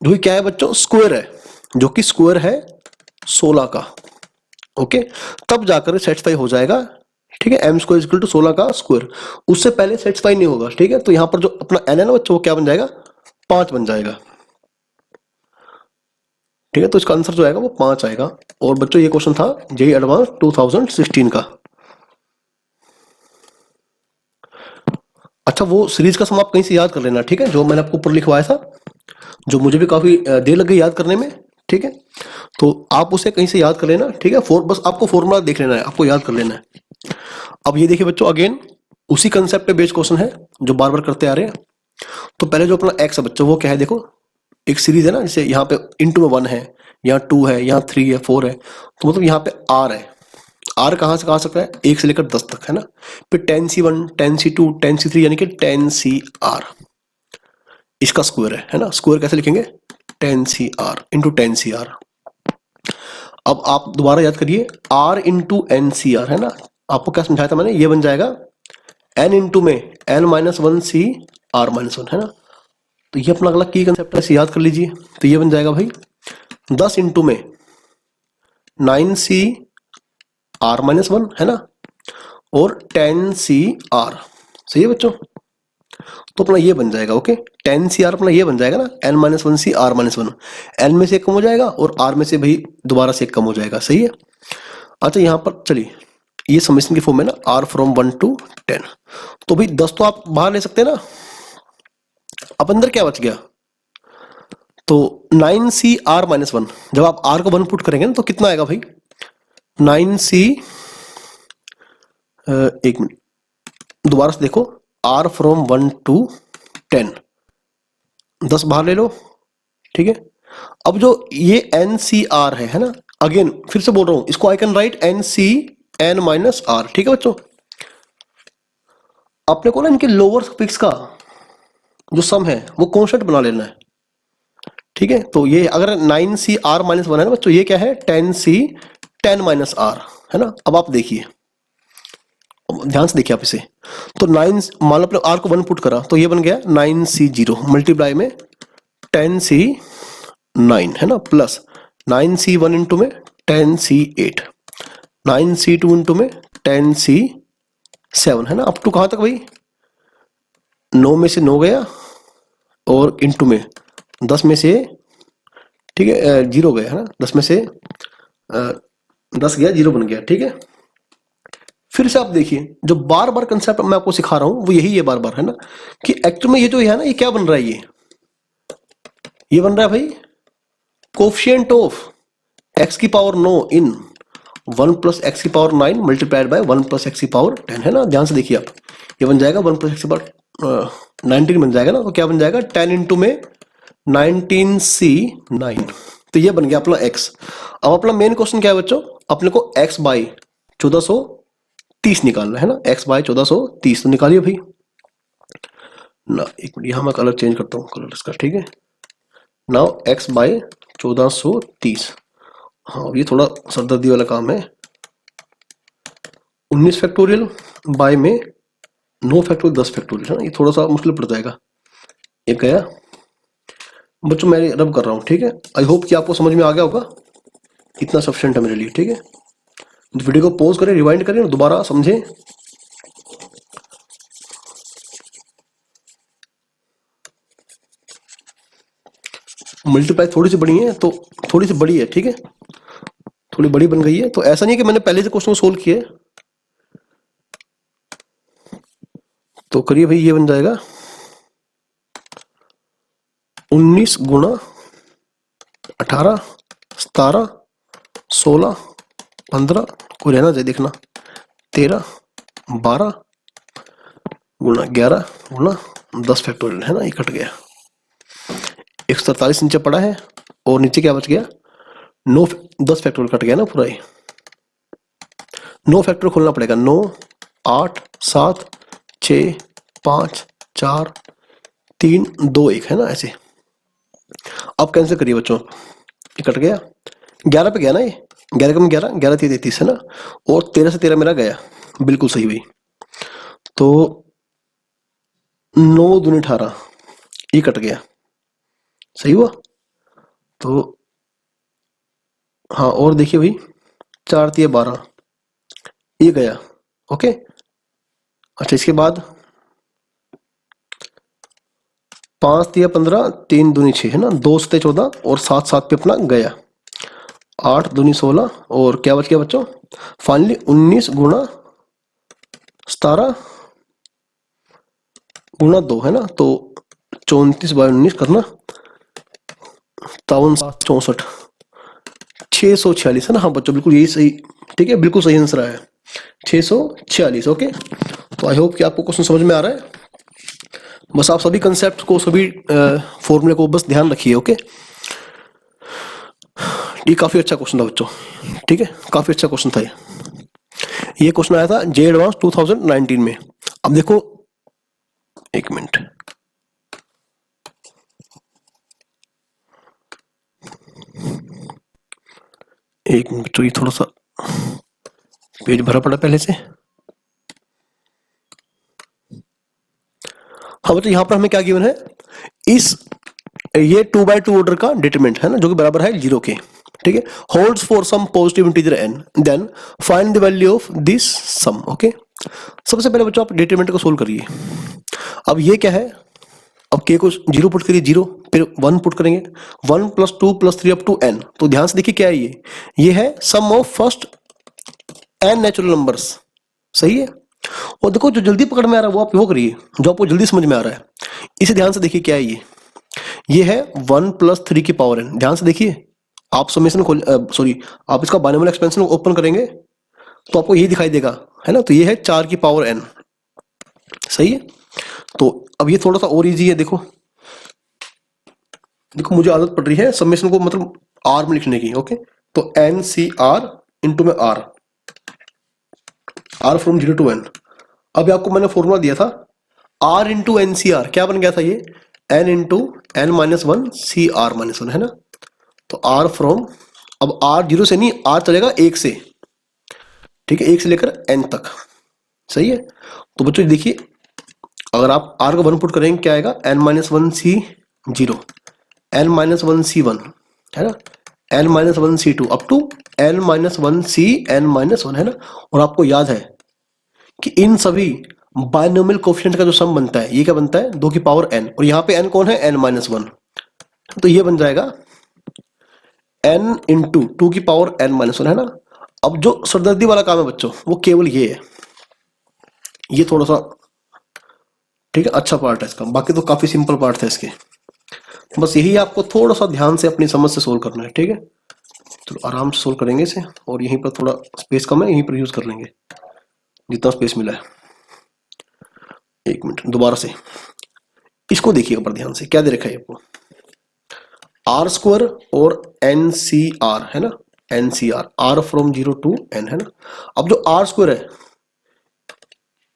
जो कि क्या है बच्चों, स्क्वायर है, जो कि स्क्वायर है 16 का। ओके, तब जाकर सेटिस्फाई हो जाएगा। ठीक है, एम स्क्वायर इक्वल टू 16 का स्क्वायर, उससे पहले सेटिस्फाई नहीं होगा। ठीक है, तो यहां पर जो अपना एन है ना बच्चों, वो क्या बन जाएगा, 5 बन जाएगा। ठीक है, तो इसका आंसर जो आएगा वो 5 आएगा। और बच्चों ये क्वेश्चन था जेईई एडवांस 2016 का। अच्छा, वो सीरीज का सम आप कहीं से याद कर लेना। ठीक है, जो मैंने आपको ऊपर लिखवाया था, जो मुझे भी काफी देर लग गई याद करने में। ठीक है, तो आप उसे कहीं से याद कर लेना। ठीक है, बस आपको फॉर्मूला देख लेना है, आपको याद कर लेना है। अब ये देखिए बच्चों, अगेन उसी कंसेप्ट पे बेस्ड क्वेश्चन है जो बार बार करते आ रहे हैं। तो पहले जो अपना एक्स है बच्चों, वो क्या है, देखो एक सीरीज है ना, जैसे यहाँ पे इंटू में 1 है, यहाँ 2 है, यहाँ 3 है, 4 है, तो मतलब यहाँ पे आर है। आर कहाँ से कहाँ सकता है, 1 से लेकर 10 तक है ना। फिर 10C1 10C2 10C3 यानी कि 10CR इसका स्क्वायर है ना। स्क्वायर कैसे लिखेंगे, 10CR इंटू 10CR। अब आप दोबारा याद करिए, R इंटू NCR है ना। आपको क्या समझाया था मैंने, ये बन जाएगा n इंटू में n-1 CR-1 है ना। तो ये अपना अगला की कंसेप्ट है, इसे याद कर लीजिए। तो ये बन जाएगा भाई 10 इंटू में 9CR-1 है ना, और 10CR। सही है बच्चों, तो अपना ये बन जाएगा। ओके, 10CR अपना ये बन जाएगा ना, n-1 CR-1, n में से एक कम हो जाएगा और r में से भाई दोबारा से एक कम हो जाएगा। सही है। अच्छा, यहाँ पर चलिए ये समेशन की फॉर्म है ना, r फ्रॉम 1 to 10। तो भाई 10 तो आप बाहर ले सकते हैं ना, अब अंदर क्या बच गया, तो 9CR-1, जब आप r को 1 पुट करेंगे ना तो कितना आएगा भाई, 9C, एक मिनट दोबारा से देखो, r फ्रॉम 1 to 10, 10 बाहर ले लो। ठीक है, अब जो ये NCR है ना, अगेन फिर से बोल रहा हूं, इसको आई कैन राइट NCN-R। ठीक है बच्चों, अपने को ना इनके लोअर सफिक्स का जो सम है वो कांस्टेंट बना लेना है। ठीक है, तो ये अगर 9CR-1 है ना बच्चों, ये क्या है 10C10-R है ना। अब आप देखिए, ध्यान से देखिए आप इसे, तो 9 मान लो अपने R को 1 पुट करा तो ये बन गया 9C0 मल्टीप्लाई में 10C9 है ना, प्लस 9C1 इंटू में 10C8, 9C2 इंटू में 10C7 है ना। अप टू कहां तक भाई, 9 में से 9 गया और इंटू में 10 में से, ठीक है, 0 गया है ना, 10 में से 10 गया, 0 बन गया। ठीक है, फिर से आप देखिए, जो बार बार कंसेप्ट मैं आपको सिखा रहा हूं वो यही है बार बार है ना, कि एक्चुअल में ये जो है ना, ये क्या बन रहा है, ये बन रहा है भाई कोफिशिएंट ऑफ x की पावर 9 इन 1 प्लस एक्स की power 9 multiplied by 1 plus x की पावर 10 है ना। ध्यान से देखिए आप, ये बन जाएगा 1 प्लस एक्स की पावर 19 बन जाएगा ना, तो क्या बन जाएगा 10 इंटू में 19C9, तो ये बन गया अपना x। अब अपना मेन क्वेश्चन क्या है बच्चों, अपने को x बाई 1430 निकालना है ना, x बाई 1430, तो निकालिए भाई ना। एक मिनट, यहां मैं कलर चेंज करता हूँ, कलर इसका। ठीक है, नाउ x बाई 1430, हाँ ये थोड़ा सरदर्दी वाला काम है। 19 फैक्टोरियल बाय में 9 फैक्टोरियल 10 फैक्टोरियल है ना, ये थोड़ा सा मुश्किल पड़ जाएगा। एक गया बच्चों, मैं रब कर रहा हूँ। ठीक है, आई होप कि आपको समझ में आ गया होगा, इतना सफिशिएंट है मेरे लिए। ठीक है, वीडियो को पॉज करें, रिवाइंड करें और दोबारा समझें। मल्टीप्लाई थोड़ी सी बड़ी है तो थोड़ी सी बड़ी है, ठीक है, थोड़ी बड़ी बन गई है, तो ऐसा नहीं है कि मैंने पहले से क्वेश्चन सोल्व किए। तो करिए भाई, ये बन जाएगा 19 गुणा 18 17 16 15, कोई रहना चाहिए देखना, 13 12 गुणा 11 गुणा 10 फैक्टोरियल है ना, ये कट गया। 147 नीचे पड़ा है और नीचे क्या बच गया, 9 10 फैक्टोरियल कट गया ना पूरा ही। 9 फैक्टोरियल खोलना पड़ेगा, 9 8 7 6 5 4 3 2 1 है ना, ऐसे। अब कैंसिल करिए बच्चों, ये कट गया, 11 पे गया ना, ये 11 कम 11, 11 3 33 है ना, और 13 से 13 मेरा गया, बिल्कुल सही हुई। तो 9 दूनी 18, ये कट गया, सही हुआ। तो हाँ, और देखिए भाई 4 3 12, ये गया, ओके। अच्छा, इसके बाद 5 3 15, 3 दूनी 6 है ना, 2 7 14 और 7 7 पे अपना गया, 8 दूनी 16, और क्या बच गया बच्चों, फाइनली 19 गुणा 17 गुणा 2 है ना, तो 34 बाय 19 करना, 57 646 है ना। हाँ बच्चों, बिल्कुल यही सही, ठीक है, बिल्कुल सही आंसर आया, 646। ओके, तो आई होप कि आपको क्वेश्चन समझ में आ रहा है। बस आप सभी कंसेप्ट को, सभी फॉर्मूले को बस ध्यान रखिए। ओके, ये काफी अच्छा क्वेश्चन था बच्चों, ठीक है, काफी अच्छा क्वेश्चन था ये क्वेश्चन आया था जे एडवांस 2019 में। अब देखो, एक मिनट, बच्चों ये थोड़ा सा पेज भरा पड़ा पहले से। हाँ बच्चों, यहाँ पर हमें क्या गिवन है, ये 2/2 ऑर्डर का डिटरमिनेंट है ना, जो कि बराबर है 0 के, ठीक है, holds for some positive integer n, then find the value of this sum. Okay, सबसे पहले बच्चों आप डिटरमिनेंट को सोल्व करिए। अब ये क्या है, अब k को 0 पुट करिए, 0, फिर 1 पुट करेंगे, 1 + 2 + 3 अप टू n। तो ध्यान से देखिए क्या है, ये है sum of first n natural numbers, सही है। और देखो, जो जल्दी पकड़ में आ रहा है वो आप वो करिए, जो आपको जल्दी समझ में आ रहा है, इसे ध्यान से देखिए क्या है, ये है 1 + 3 की पावर n। ध्यान से देखिए, आप समेशन खोल, सॉरी, आप इसका बाइनोमियल एक्सपेंशन ओपन करेंगे तो आपको यही दिखाई देगा, है ना। तो ये है 4 की पावर n, सही है। तो अब ये थोड़ा सा और इजी है, देखो देखो, मुझे आदत पड़ रही है समेशन को मतलब r में लिखने की। ओके, तो NCR इंटू में r फ्रॉम 0 to n। अभी आपको मैंने फॉर्मूला दिया था r इंटू NCR, क्या बन गया था ये, n इंटू n - 1 CR - 1, है ना। तो r फ्रॉम, अब r 0 से नहीं, r चलेगा 1 से, ठीक है, 1 से लेकर n तक, सही है। तो बच्चों देखिए, अगर आप r को 1 पुट करेंगे क्या आएगा, n - 1 C0, n - 1 C1, है ना, n - 1 C2 up to n - 1 Cn - 1, है ना। और आपको याद है कि इन सभी बाइनोमियल कोएफिशिएंट का जो सम बनता है, ये क्या बनता है, 2 की पावर n, और यहाँ पे n कौन है, n - 1, तो ये बन जाएगा n इंटू 2 की पावर n - 1, है ना। अब जो सरदर्दी वाला काम है बच्चों, वो केवल ये है, ये थोड़ा सा, ठीक है, अच्छा पार्ट है इसका, बाकी तो काफी सिंपल पार्ट है इसके, बस यही आपको थोड़ा सा ध्यान से अपनी समझ से सोल्व करना है, ठीक है। चलो आराम से सोल्व करेंगे इसे, और यहीं पर थोड़ा स्पेस कम है, यहीं पर यूज कर लेंगे जितना स्पेस मिला है। एक मिनट, दोबारा से इसको देखिएगा पर ध्यान से, क्या दे रखा है आपको, r² और NCR, है ना, NCR, r from 0 to n, है ना। अब जो r² है,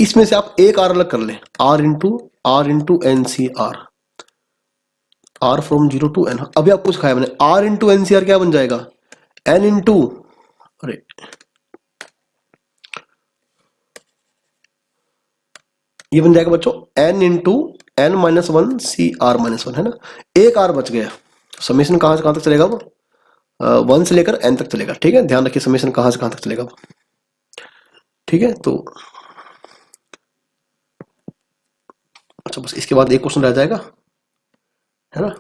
इसमें से आप एक r अलग कर लें, r into NCR, r from 0 to n। अभी आपको सिखाया मैंने, r इंटू NCR क्या बन जाएगा, n इंटू, अरे ये बन जाएगा बच्चों n इंटू n - 1 CR - 1, है ना। एक r बच गया, समेशन कहां से कहां तक चलेगा, वो 1 से लेकर n तक चलेगा, ठीक है। ध्यान रखिए समेशन कहां से कहां तक चलेगा, ठीक है। तो अच्छा, बस इसके बाद एक क्वेश्चन रह जाएगा, है ना।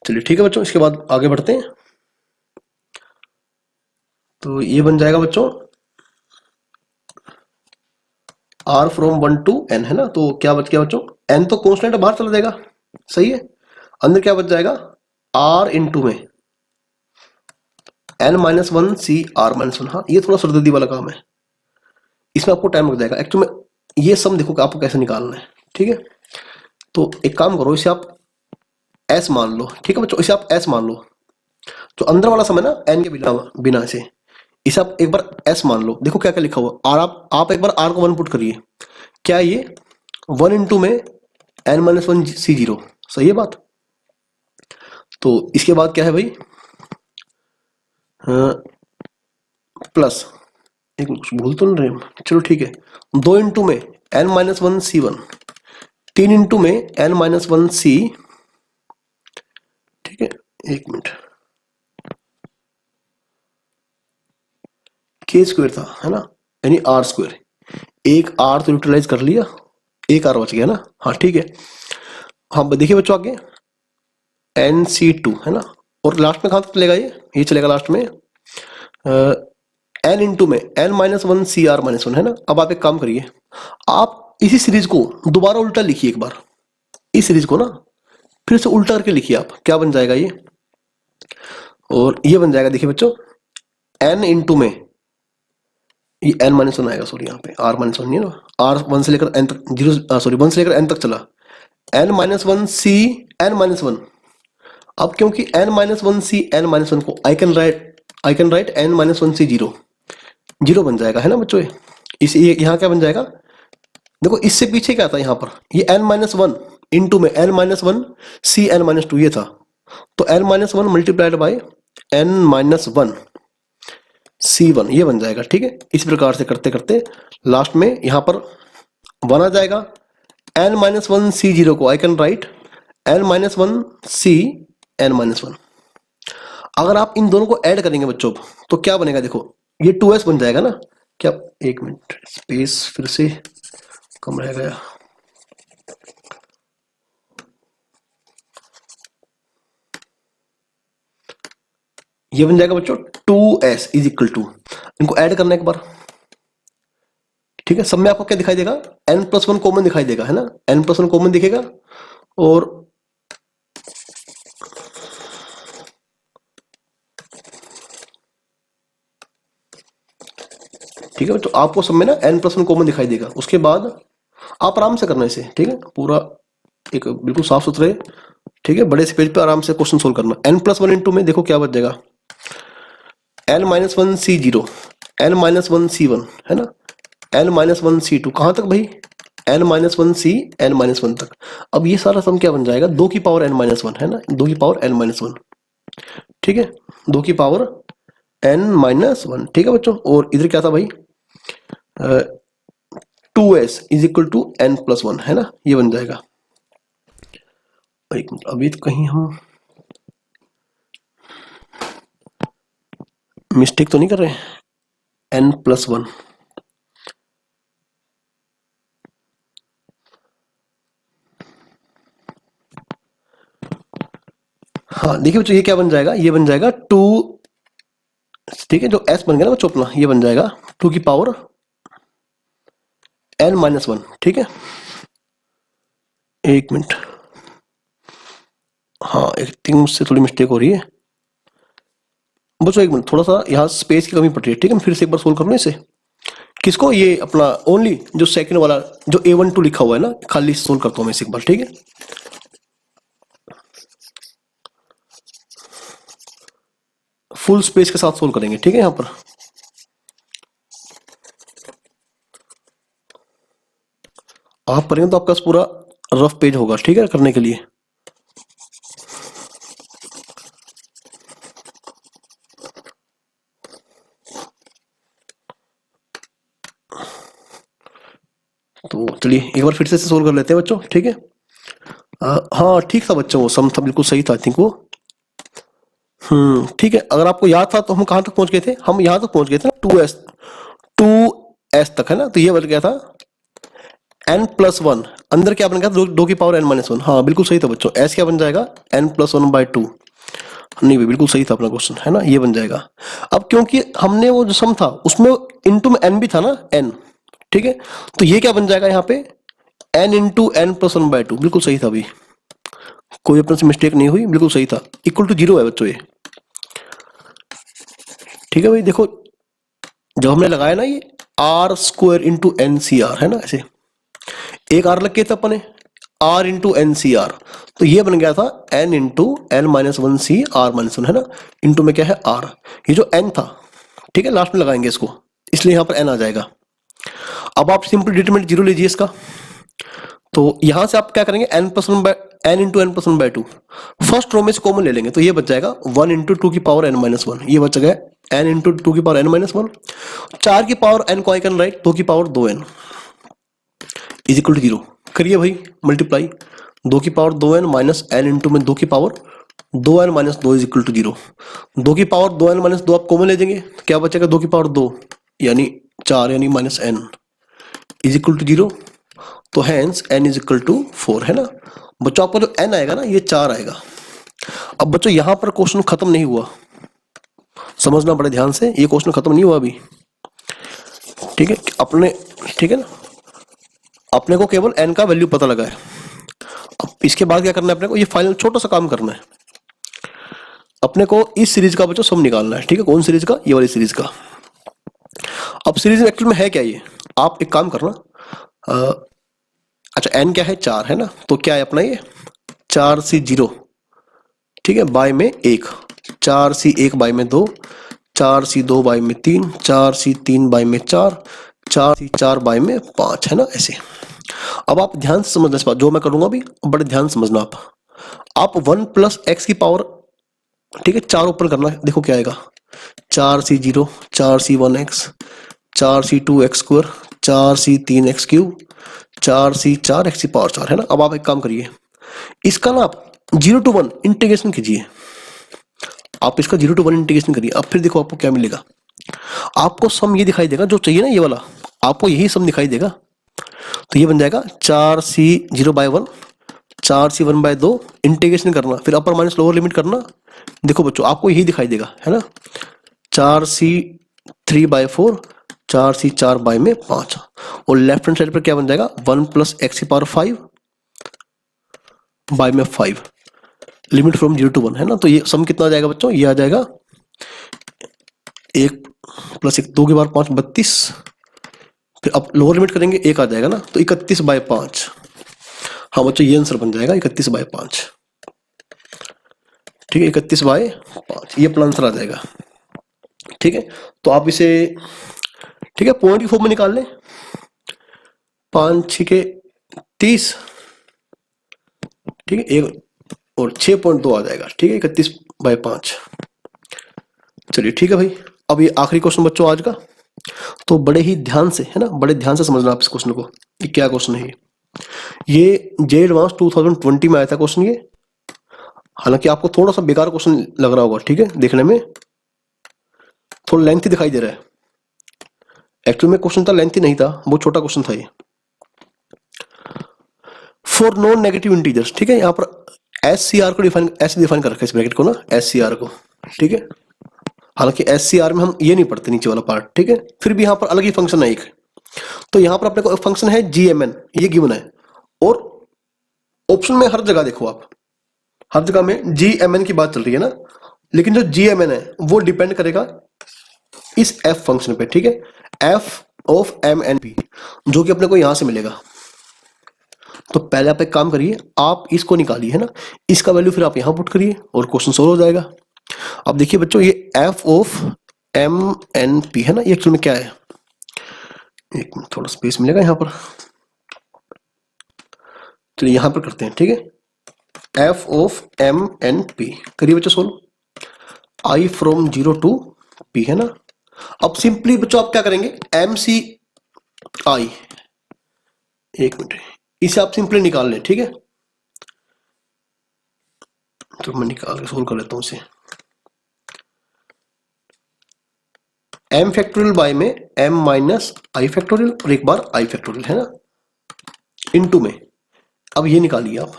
चलिए ठीक है बच्चों, इसके बाद आगे बढ़ते हैं। तो ये बन जाएगा बच्चों r फ्रॉम 1 to n, है ना। तो क्या बच गया बच्चों, n तो कॉन्स्टेंट बाहर चला जाएगा, सही है। अंदर क्या बच जाएगा, r इंटू में n - 1 CR - 1। हाँ, ये थोड़ा सरदर्दी वाला काम है, इसमें आपको टाइम लग जाएगा एक्चुअली में। ये सम देखो कि आपको कैसे निकालना है, ठीक है। तो एक काम करो, इसे आप s मान लो, ठीक है बच्चों, इसे आप s मान लो। जो अंदर वाला सम है ना, n के बिना इसे आप एक बार s मान लो। देखो क्या क्या लिखा हुआ, और आप एक बार r को 1 पुट करिए, क्या ये 1 इंटू में n - 1 C0, सही है बात। तो इसके बाद क्या है भाई, प्लस, एक कुछ भूल तो नहीं रहे, चलो ठीक है, 2 इंटू में n-1 c1, 3 इंटू में n-1 c, ठीक है, एक मिनट, के स्क्वायर था है ना, यानी आर स्क्वायर, एक आर तो यूटिलाइज कर लिया, एक आर बच गया ना, हाँ ठीक है। हाँ देखिए बच्चों आगे NC2 है ना, और लास्ट में कहां तक चलेगा, ये चलेगा लास्ट में n इंटू में n-1 CR-1 है ना। अब आप एक काम करिए, आप इसी सीरीज को दोबारा उल्टा लिखिए एक बार, इस सीरीज को ना फिर से उल्टा करके लिखिए, आप क्या बन जाएगा ये, और ये बन जाएगा, देखिए बच्चों n इंटू में ये n-1 आएगा, सॉरी यहाँ पे r-1 नहीं है ना, r 1 से लेकर n तक, 1 से लेकर n तक चला, n-1 c n-1, अब क्योंकि n-1 c n-1 को I can write n-1 c 0, 0 बन जाएगा है ना बच्चों, इस यहाँ क्या बन जाएगा, देखो इससे पीछे क्या था यहाँ पर, ये n-1 इंटू में n-1 c n-2 ये था, तो n-1 multiplied by n-1 c1 ये बन जाएगा, ठीक है। इस प्रकार से करते करते लास्ट में यहाँ पर 1 आ जाएगा, n-1 c0 को I can write n-1 c n-1। अगर आप इन दोनों को ऐड करेंगे बच्चों तो क्या बनेगा, देखो ये 2s बन जाएगा ना, क्या, एक मिनट स्पेस फिर से कम रह गया, ये बन जाएगा बच्चों 2s इज इक्वल टू, इनको ऐड करना एक बार, ठीक है। सब में आपको क्या दिखाई देगा, n+1 कॉमन दिखाई देगा है ना, n+1 कॉमन दिखेगा, और ठीक है, तो आपको सब में ना n+1 कॉमन दिखाई देगा। उसके बाद आप आराम से करना इसे, ठीक है, पूरा एक बिल्कुल साफ सुथरे, ठीक है, बड़े से पेज पे आराम से क्वेश्चन सोल्व करना। n+1 इंटू में देखो क्या बच जाएगा, n-1 c0 n-1 c1 है ना, n-1 c2 कहां तक भाई, n-1 c n-1 तक। अब ये सारा सम क्या बन जाएगा, 2 की पावर n-1 है ना, 2 की पावर n-1, ठीक है, 2 की पावर n-1, ठीक है बच्चों। और इधर क्या था भाई, 2s is equal to n+1 है ना, ये बन जाएगा। एक मिनट, अभी तो कहीं हम मिस्टेक तो नहीं कर रहे हैं, n+1, हाँ देखिए बच्चों ये क्या बन जाएगा, ये बन जाएगा 2, ठीक है, जो s बन गया ना बच्चों अपना, ये बन जाएगा 2 की पावर n-1, ठीक है। एक मिनट, हाँ एक थिंक मुझसे थोड़ी मिस्टेक हो रही है बच्चों, एक मिनट, थोड़ा सा यहाँ स्पेस की कमी पड़ रही है, ठीक है। मैं फिर से एक बार सोल्व करूँ इसे, किसको, ये अपना ओनली जो सेकंड वाला जो A12 लिखा हुआ है ना, खाली सोल्व करता हूँ मैं इसे एक बार, ठीक है। फुल स्पेस के साथ सोल्व करेंगे, ठीक है। यहाँ पर आप करेंगे तो आपका पूरा रफ पेज होगा, ठीक है, करने के लिए। तो चलिए एक बार फिर से सोल्व कर लेते हैं बच्चों, ठीक है। हाँ ठीक था बच्चों, वो सम था, बिल्कुल सही था, आई थिंक वो, ठीक है। अगर आपको याद था तो हम कहां तक पहुंच गए थे, हम यहां तक पहुंच गए थे ना, 2s तक है ना, तो ये बन गया था n+1, अंदर क्या बन गया था, 2 की पावर n-1, हाँ बिल्कुल सही था बच्चों, s क्या बन जाएगा n+1/2, नहीं भाई बिल्कुल सही था अपना क्वेश्चन है ना, ये बन जाएगा। अब क्योंकि हमने वो जो सम था उसमें इंटू में n भी था ना, n, ठीक है, तो ये क्या बन जाएगा यहाँ पे n इंटू n+1/2, बिल्कुल सही था भाई, कोई अपने से मिस्टेक नहीं हुई, बिल्कुल सही था, इक्वल टू 0 है बच्चों ये, ठीक है भाई। देखो जब हमने लगाया ना ये r² इंटू NCR है ना, ऐसे एक r लग के था अपने r इंटू NCR, तो ये बन गया था n into n-1 c r-1 है ना, इंटू में क्या है r, ये जो n था, ठीक है, लास्ट में लगाएंगे इसको, इसलिए यहां पर n आ जाएगा। अब आप सिंपल डिटरमिनेंट 0 लीजिए इसका, तो यहां से आप क्या करेंगे, n plus one by n into n plus one by two, first row में से कॉमन ले लेंगे तो ये बच जाएगा 1 इंटू टू की पावर n माइनस वन, ये बच गया n इंटू टू की पावर n माइनस वन। 4 की पावर n को आई कैन राइट 2 की power 2n is equal to zero. करिए भाई मल्टीप्लाई, 2 की power 2n minus n into में 2 की power 2n minus 2 is equal to zero. 2 की पावर 2n माइनस 2 आप कॉमन ले देंगे तो क्या बचेगा, 2 की पावर 2 यानी 4 यानी minus n is equal to zero. तो hence n is equal to 4 है ना बच्चों। आपका जो n आएगा ना ये 4 आएगा। अब बच्चों यहां पर क्वेश्चन खत्म नहीं हुआ, समझना बड़े ध्यान से, ये क्वेश्चन खत्म नहीं हुआ अभी, ठीक है अपने, ठीक है ना, अपने को केवल n का वैल्यू पता लगा है। अब इसके बाद क्या करना है अपने को, ये फाइनल छोटा सा काम करना है। अपने को इस सीरीज का बच्चों सम निकालना है, ठीक है, कौन सीरीज का, ये वाली सीरीज का। अब सीरीज में एक्चुअल में है क्या ये, आप एक काम करना, अच्छा n क्या है 4 है ना, तो क्या है अपना ये 4c0, ठीक है, बाय में 1, 4c1 बाय में 2, 4c2 बाय में 3, 4c3 बाय में 4, 4c4 बाय में 5 है ना ऐसे। अब आप ध्यान से समझना इस बात, जो मैं करूंगा अभी बड़े ध्यान से समझना आप 1 प्लस एक्स की पावर, ठीक है, 4 ओपन करना है, देखो क्या आएगा, 4c0, 4c1x, 4c2x square, 4c3x cube, 4c4 x की पावर 4 है ना। अब आप एक काम करिए, इसका ना आप 0 to 1 इंटीग्रेशन कीजिए, आप इसका 0 to 1 इंटीग्रेशन करिए। अब फिर देखो आपको क्या मिलेगा, आपको सम ये दिखाई देगा जो चाहिए ना ये वाला, आपको यही सम दिखाई देगा। तो ये बन जाएगा 4c0 bye 1, 4c1 bye 2, integration करना, फिर अपर माइनस लोअर लिमिट करना। देखो बच्चों आपको यही दिखाई देगा है ना, 4c3 बाय 4, 4c4 बाय में 5, और लेफ्ट हैंड साइड पर क्या बन जाएगा 1 प्लस एक्स की पावर 5 बाय में 5, लिमिट फ्रॉम 0 to 1 है ना। तो ये सम कितना आ जाएगा बच्चों, ये आ जाएगा 1 प्लस 1 2 की बार 5 32, फिर अब लोअर लिमिट करेंगे 1 आ जाएगा ना, तो 31 बाय 5। हाँ बच्चों ये आंसर बन जाएगा 31 बाय 5, ठीक है, 31 बाय 5 ये अपना आंसर आ जाएगा, ठीक है। तो आप इसे, ठीक है, पॉइंट की फॉर्म में निकाल लें, 5 6 30, ठीक है, एक और 6.2 आ जाएगा, ठीक है, 31 बाय 5। चलिए ठीक है भाई, अब ये आखिरी क्वेश्चन बच्चों आज का, तो बड़े ही ध्यान से है ना, बड़े ध्यान से समझना आप इस क्वेश्चन को, ये क्या क्वेश्चन है। ये जे एडवांस 2020 में आया था क्वेश्चन ये, हालांकि आपको थोड़ा सा बेकार क्वेश्चन लग रहा होगा, ठीक है, देखने में थोड़ा लेंथी दिखाई दे रहा है, एक्चुअल में क्वेश्चन था लेंथी नहीं था, बहुत छोटा क्वेश्चन था ये। फॉर नॉन नेगेटिव इंटीजर्स, ठीक है, यहाँ पर एस सी आर को डिफाइन ऐसे डिफाइन कर रखा है इस ब्रैकेट को ना, एस सी आर को, ठीक है, हालांकि एस सी आर में हम ये नहीं पढ़ते नीचे वाला पार्ट, ठीक है, फिर भी यहाँ पर अलग ही फंक्शन है एक। तो यहाँ पर अपने को फंक्शन है जी एम एन, ये गिवन है, और ऑप्शन में हर जगह देखो आप, हर जगह में जी एम एन की बात चल रही है ना, लेकिन जो जी एम एन है वो डिपेंड करेगा इस एफ फंक्शन पे, ठीक है, f of m n p, जो कि अपने को यहां से मिलेगा। तो पहले आप एक काम करिए, आप इसको निकालिए है ना, इसका वैल्यू फिर आप यहां पुट करिए और क्वेश्चन सोल्व हो जाएगा। अब देखिए बच्चों ये f of m n p है ना, ये एक्चुअल में क्या है, एक मिनट थोड़ा स्पेस मिलेगा यहां पर, चलिए यहां पर करते हैं, ठीक है, f of m n p करिए बच्चों solve, i from 0 to p है ना। अब सिंपली बच्चों आप क्या करेंगे, एम सी आई, एक मिनट, इसे आप सिंपली निकाल लें, ठीक है, तो मैं निकाल के सोल्व कर लेता हूं इसे। एम फैक्टोरियल बाय में एम माइनस आई फैक्टोरियल और एक बार आई फैक्टोरियल है ना, इनटू में अब ये निकालिए आप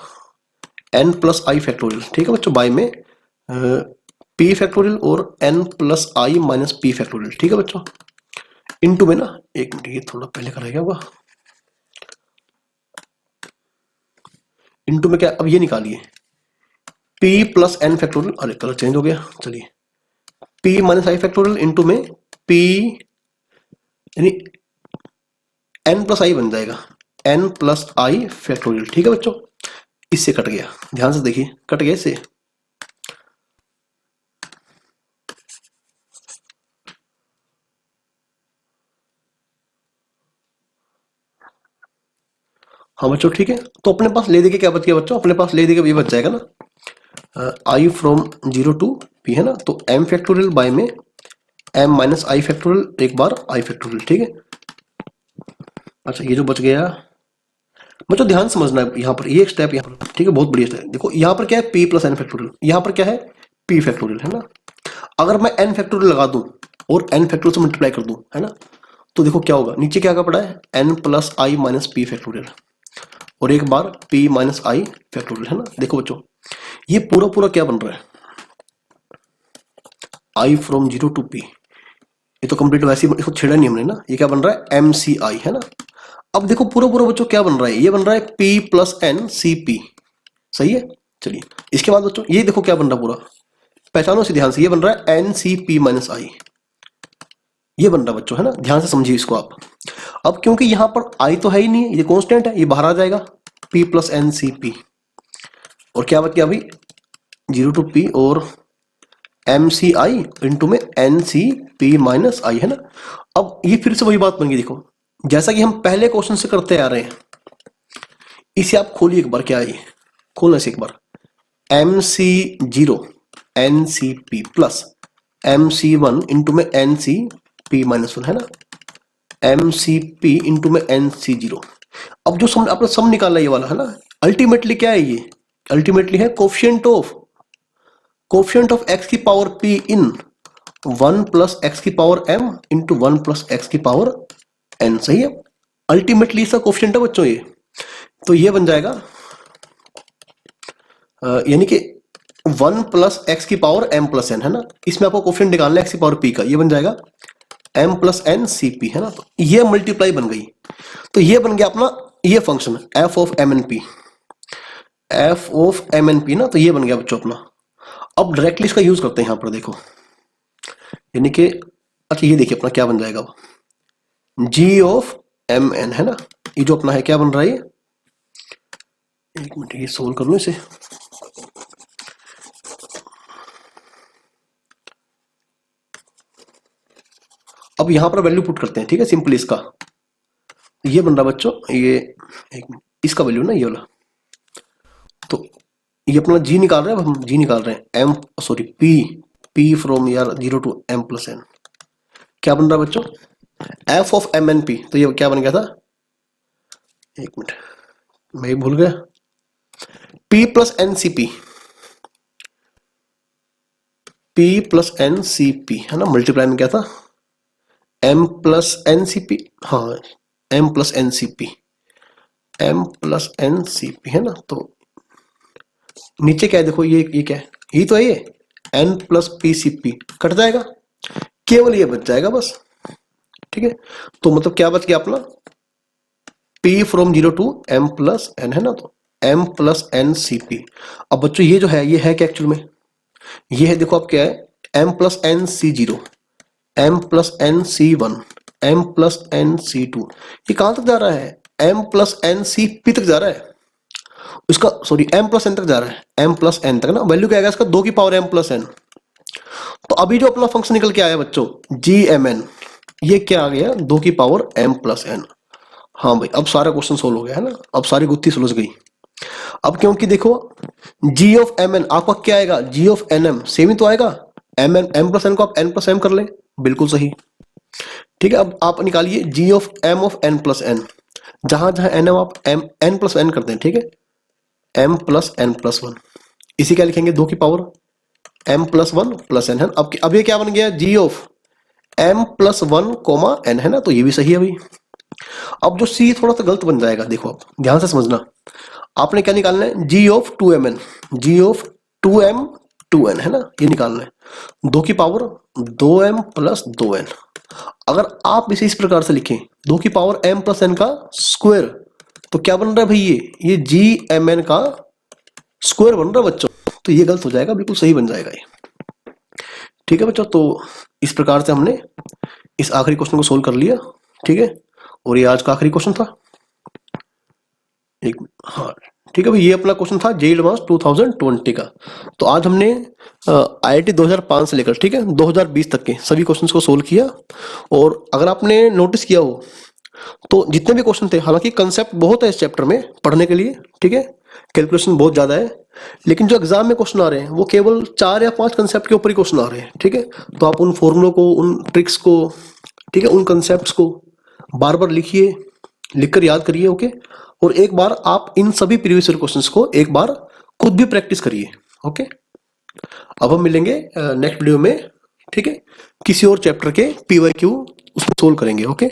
एन प्लस आई फैक्टोरियल, ठीक है बच्चों, बाय में पी फैक्टोरियल और एन प्लस आई माइनस पी फैक्टोरियल, ठीक है बच्चों, इनटू में ना, एक मिनट ये थोड़ा पहले कराएगा होगा, इनटू में क्या, अब ये निकालिए p प्लस एन फैक्टोरियल, अरे कलर चेंज हो गया, चलिए p माइनस आई फैक्टोरियल इनटू में p, यानी n प्लस आई बन जाएगा, n प्लस आई फैक्टोरियल, ठीक है बच्चों, इससे कट गया, ध्यान से देखिए कट गया इससे। हाँ बच्चों ठीक है, तो अपने पास ले दे के क्या बच गया बच्चों, अपने पास ले दे के ये बच जाएगा ना, आई फ्रॉम 0 टू पी है ना, तो एम फैक्टोरियल बाय में एम माइनस आई फैक्टोरियल एक बार आई फैक्टोरियल, ठीक है। अच्छा ये जो बच गया बच्चों ध्यान समझना है यहाँ पर, ये एक स्टेप यहाँ पर, ठीक है, बहुत बढ़िया स्टेप। देखो यहाँ पर क्या है पी प्लस एन फैक्टोरियल, यहाँ पर क्या है पी फैक्टोरियल है ना। अगर मैं एन फैक्टोरियल लगा दूं और एन फैक्टोरियल से मल्टीप्लाई कर दूं है ना, तो देखो क्या होगा, नीचे क्या पड़ा है एन प्लस आई माइनस पी फैक्टोरियल और एक बार पी माइनस आई फैक्टोरियल है ना। देखो बच्चों ये पूरा पूरा क्या बन रहा है, आई फ्रॉम 0 टू पी, ये तो कंप्लीट वैसे ही इसको छेड़ा नहीं हमने ना, ये क्या बन रहा है एम सी आई है ना। अब देखो पूरा पूरा बच्चों क्या बन रहा है, ये बन रहा है p plus n c p, सही है। चलिए इसके बाद बच्चों ये देखो क्या बन रहा है पूरा, पहचानो इसे ध्यान से, ये बन रहा है एन सी पी माइनस आई, ये बन रहा है बच्चों है ना, ध्यान से समझिए इसको आप। अब क्योंकि यहां पर आई तो है ही नहीं, ये कांस्टेंट है, ये बाहर आ जाएगा p plus n c p, और क्या बच गया अभी 0 टू पी और एम सी आई इंटू में n c p minus i है ना। अब ये फिर से वही बात बन गई, देखो जैसा कि हम पहले क्वेश्चन से करते आ रहे हैं, इसे आप खोलिए एक बार, क्या है खोलना से एक बार, m c 0 n c p plus m c 1 into में एन सी पी माइनस 1 है ना, एम सी पी इंटू में एन सी 0। अब जो सम आपने सम निकाला ये वाला है ना, अल्टीमेटली क्या है ये, अल्टीमेटली है कोफिशिएंट ऑफ एक्स की power p in 1 plus x की power m into 1 plus x की पावर एन, सही है। अल्टीमेटली इसका कोफिशिएंट है बच्चों ये, तो ये बन जाएगा यानी कि 1 प्लस एक्स की पावर एम प्लस एन है ना, इसमें आपको कोफिशिएंट निकालना है एक्स की पावर पी का, ये बन जाएगा m plus n c p है ना। तो ये मल्टीप्लाई बन गई, तो ये बन गया अपना ये function f of m n p, f of m n p ना, तो ये बन गया बच्चों अपना। अब डायरेक्टली इसका यूज करते हैं यहां पर, देखो यानी कि अच्छा ये देखिए अपना क्या बन जाएगा, जी ऑफ एम एन है ना, ये जो अपना है क्या बन रहा है, एक मिनट ये सोल्व कर लो इसे। अब यहां पर वैल्यू पुट करते हैं, ठीक है, सिंपल इसका ये बन रहा बच्चों, ये एक इसका वैल्यू ना ये वाला, तो ये अपना जी निकाल रहे हैं, अब हम जी निकाल रहे हैं एम सॉरी पी फ्रॉम यार 0 टू एम प्लस एन, क्या बन रहा है बच्चों f of m n p, तो ये क्या बन गया था, एक मिनट मैं भूल गया, p plus n c p, p plus n c p है ना, मल्टीप्लाई में क्या था m plus n c p, हाँ m plus n c p, m plus n c p है ना। तो नीचे क्या है देखो, ये क्या है, ये तो है ये n plus p c p, cut जाएगा केवल ये बच जाएगा बस, ठीक है। तो मतलब क्या बच गया अपना P from 0 to M plus n है ना, तो M plus n c p. अब बच्चों ये जो है ये है क्या एक्चुअल में, ये है देखो अब क्या है M plus n c 0, M plus n c 1, M plus n c 2, ये कहां तक जा रहा है M plus n c p तक जा रहा है, इसका सॉरी M प्लस एन तक जा रहा है, M प्लस एन तक ना, वैल्यू क्या आएगा इसका 2 की पावर M प्लस एन। तो अभी जो अपना फंक्शन निकल के आया बच्चों जी एम एन, ये क्या आ गया 2 की पावर M प्लस एन। हाँ भाई अब सारा क्वेश्चन सोल्व हो गया है ना, अब सारी गुत्थी सुलझ गई। अब क्योंकि देखो जी ऑफ एम एन आपका क्या आएगा, g of n m same ही तो आएगा, m n m plus n को आप एन प्लस एम कर ले, बिल्कुल सही, ठीक है। अब आप निकालिए जी ऑफ एन प्लस एन, जहां जहां एन एम आप एम एन प्लस एन करते हैं, ठीक है, एम प्लस एन प्लस 1, इसी क्या लिखेंगे 2 की power m plus 1 plus n है। अब ये क्या बन गया g of m plus 1 comma n है ना, तो ये भी सही है भाई। अब जो सी थोड़ा सा गलत बन जाएगा, देखो आप ध्यान से समझना, आपने क्या निकालना है g of 2 m n, g of 2m 2n है ना, ये निकालना है 2 की पावर 2m प्लस 2n। अगर आप इसे इस प्रकार से लिखें 2 की पावर m प्लस n का स्क्वायर, तो क्या बन रहा है भाई ये जी एम एन का स्क्वायर बन रहा है बच्चों, तो ये गलत हो जाएगा, बिल्कुल सही बन जाएगा ये, ठीक है बच्चों। तो इस प्रकार से हमने इस आखिरी क्वेश्चन को सोल्व कर लिया, ठीक है, और ये आज का आखिरी क्वेश्चन था, एक हाँ ठीक है भाई, ये अपना क्वेश्चन था जेई एडवांस 2020 का। तो आज हमने आईआईटी 2005 से लेकर ठीक है 2020 तक के सभी क्वेश्चंस को सोल्व किया। और अगर आपने नोटिस किया हो तो जितने भी क्वेश्चन थे, हालांकि कंसेप्ट बहुत है इस चैप्टर में पढ़ने के लिए, ठीक है, कैलकुलेशन बहुत ज्यादा है, लेकिन जो एग्जाम में क्वेश्चन आ रहे हैं वो केवल 4 या 5 कंसेप्ट के ऊपर ही क्वेश्चन आ रहे हैं, ठीक है। तो आप उन फॉर्मूलों को, उन ट्रिक्स को, ठीक है, उन कंसेप्ट को बार बार लिखिए, लिखकर याद करिए, ओके। और एक बार आप इन सभी प्रीवियस ईयर क्वेश्चंस को एक बार खुद भी प्रैक्टिस करिए, ओके। अब हम मिलेंगे नेक्स्ट वीडियो में, ठीक है, किसी और चैप्टर के पीवाईक्यू उसमें सोल्व करेंगे, ओके।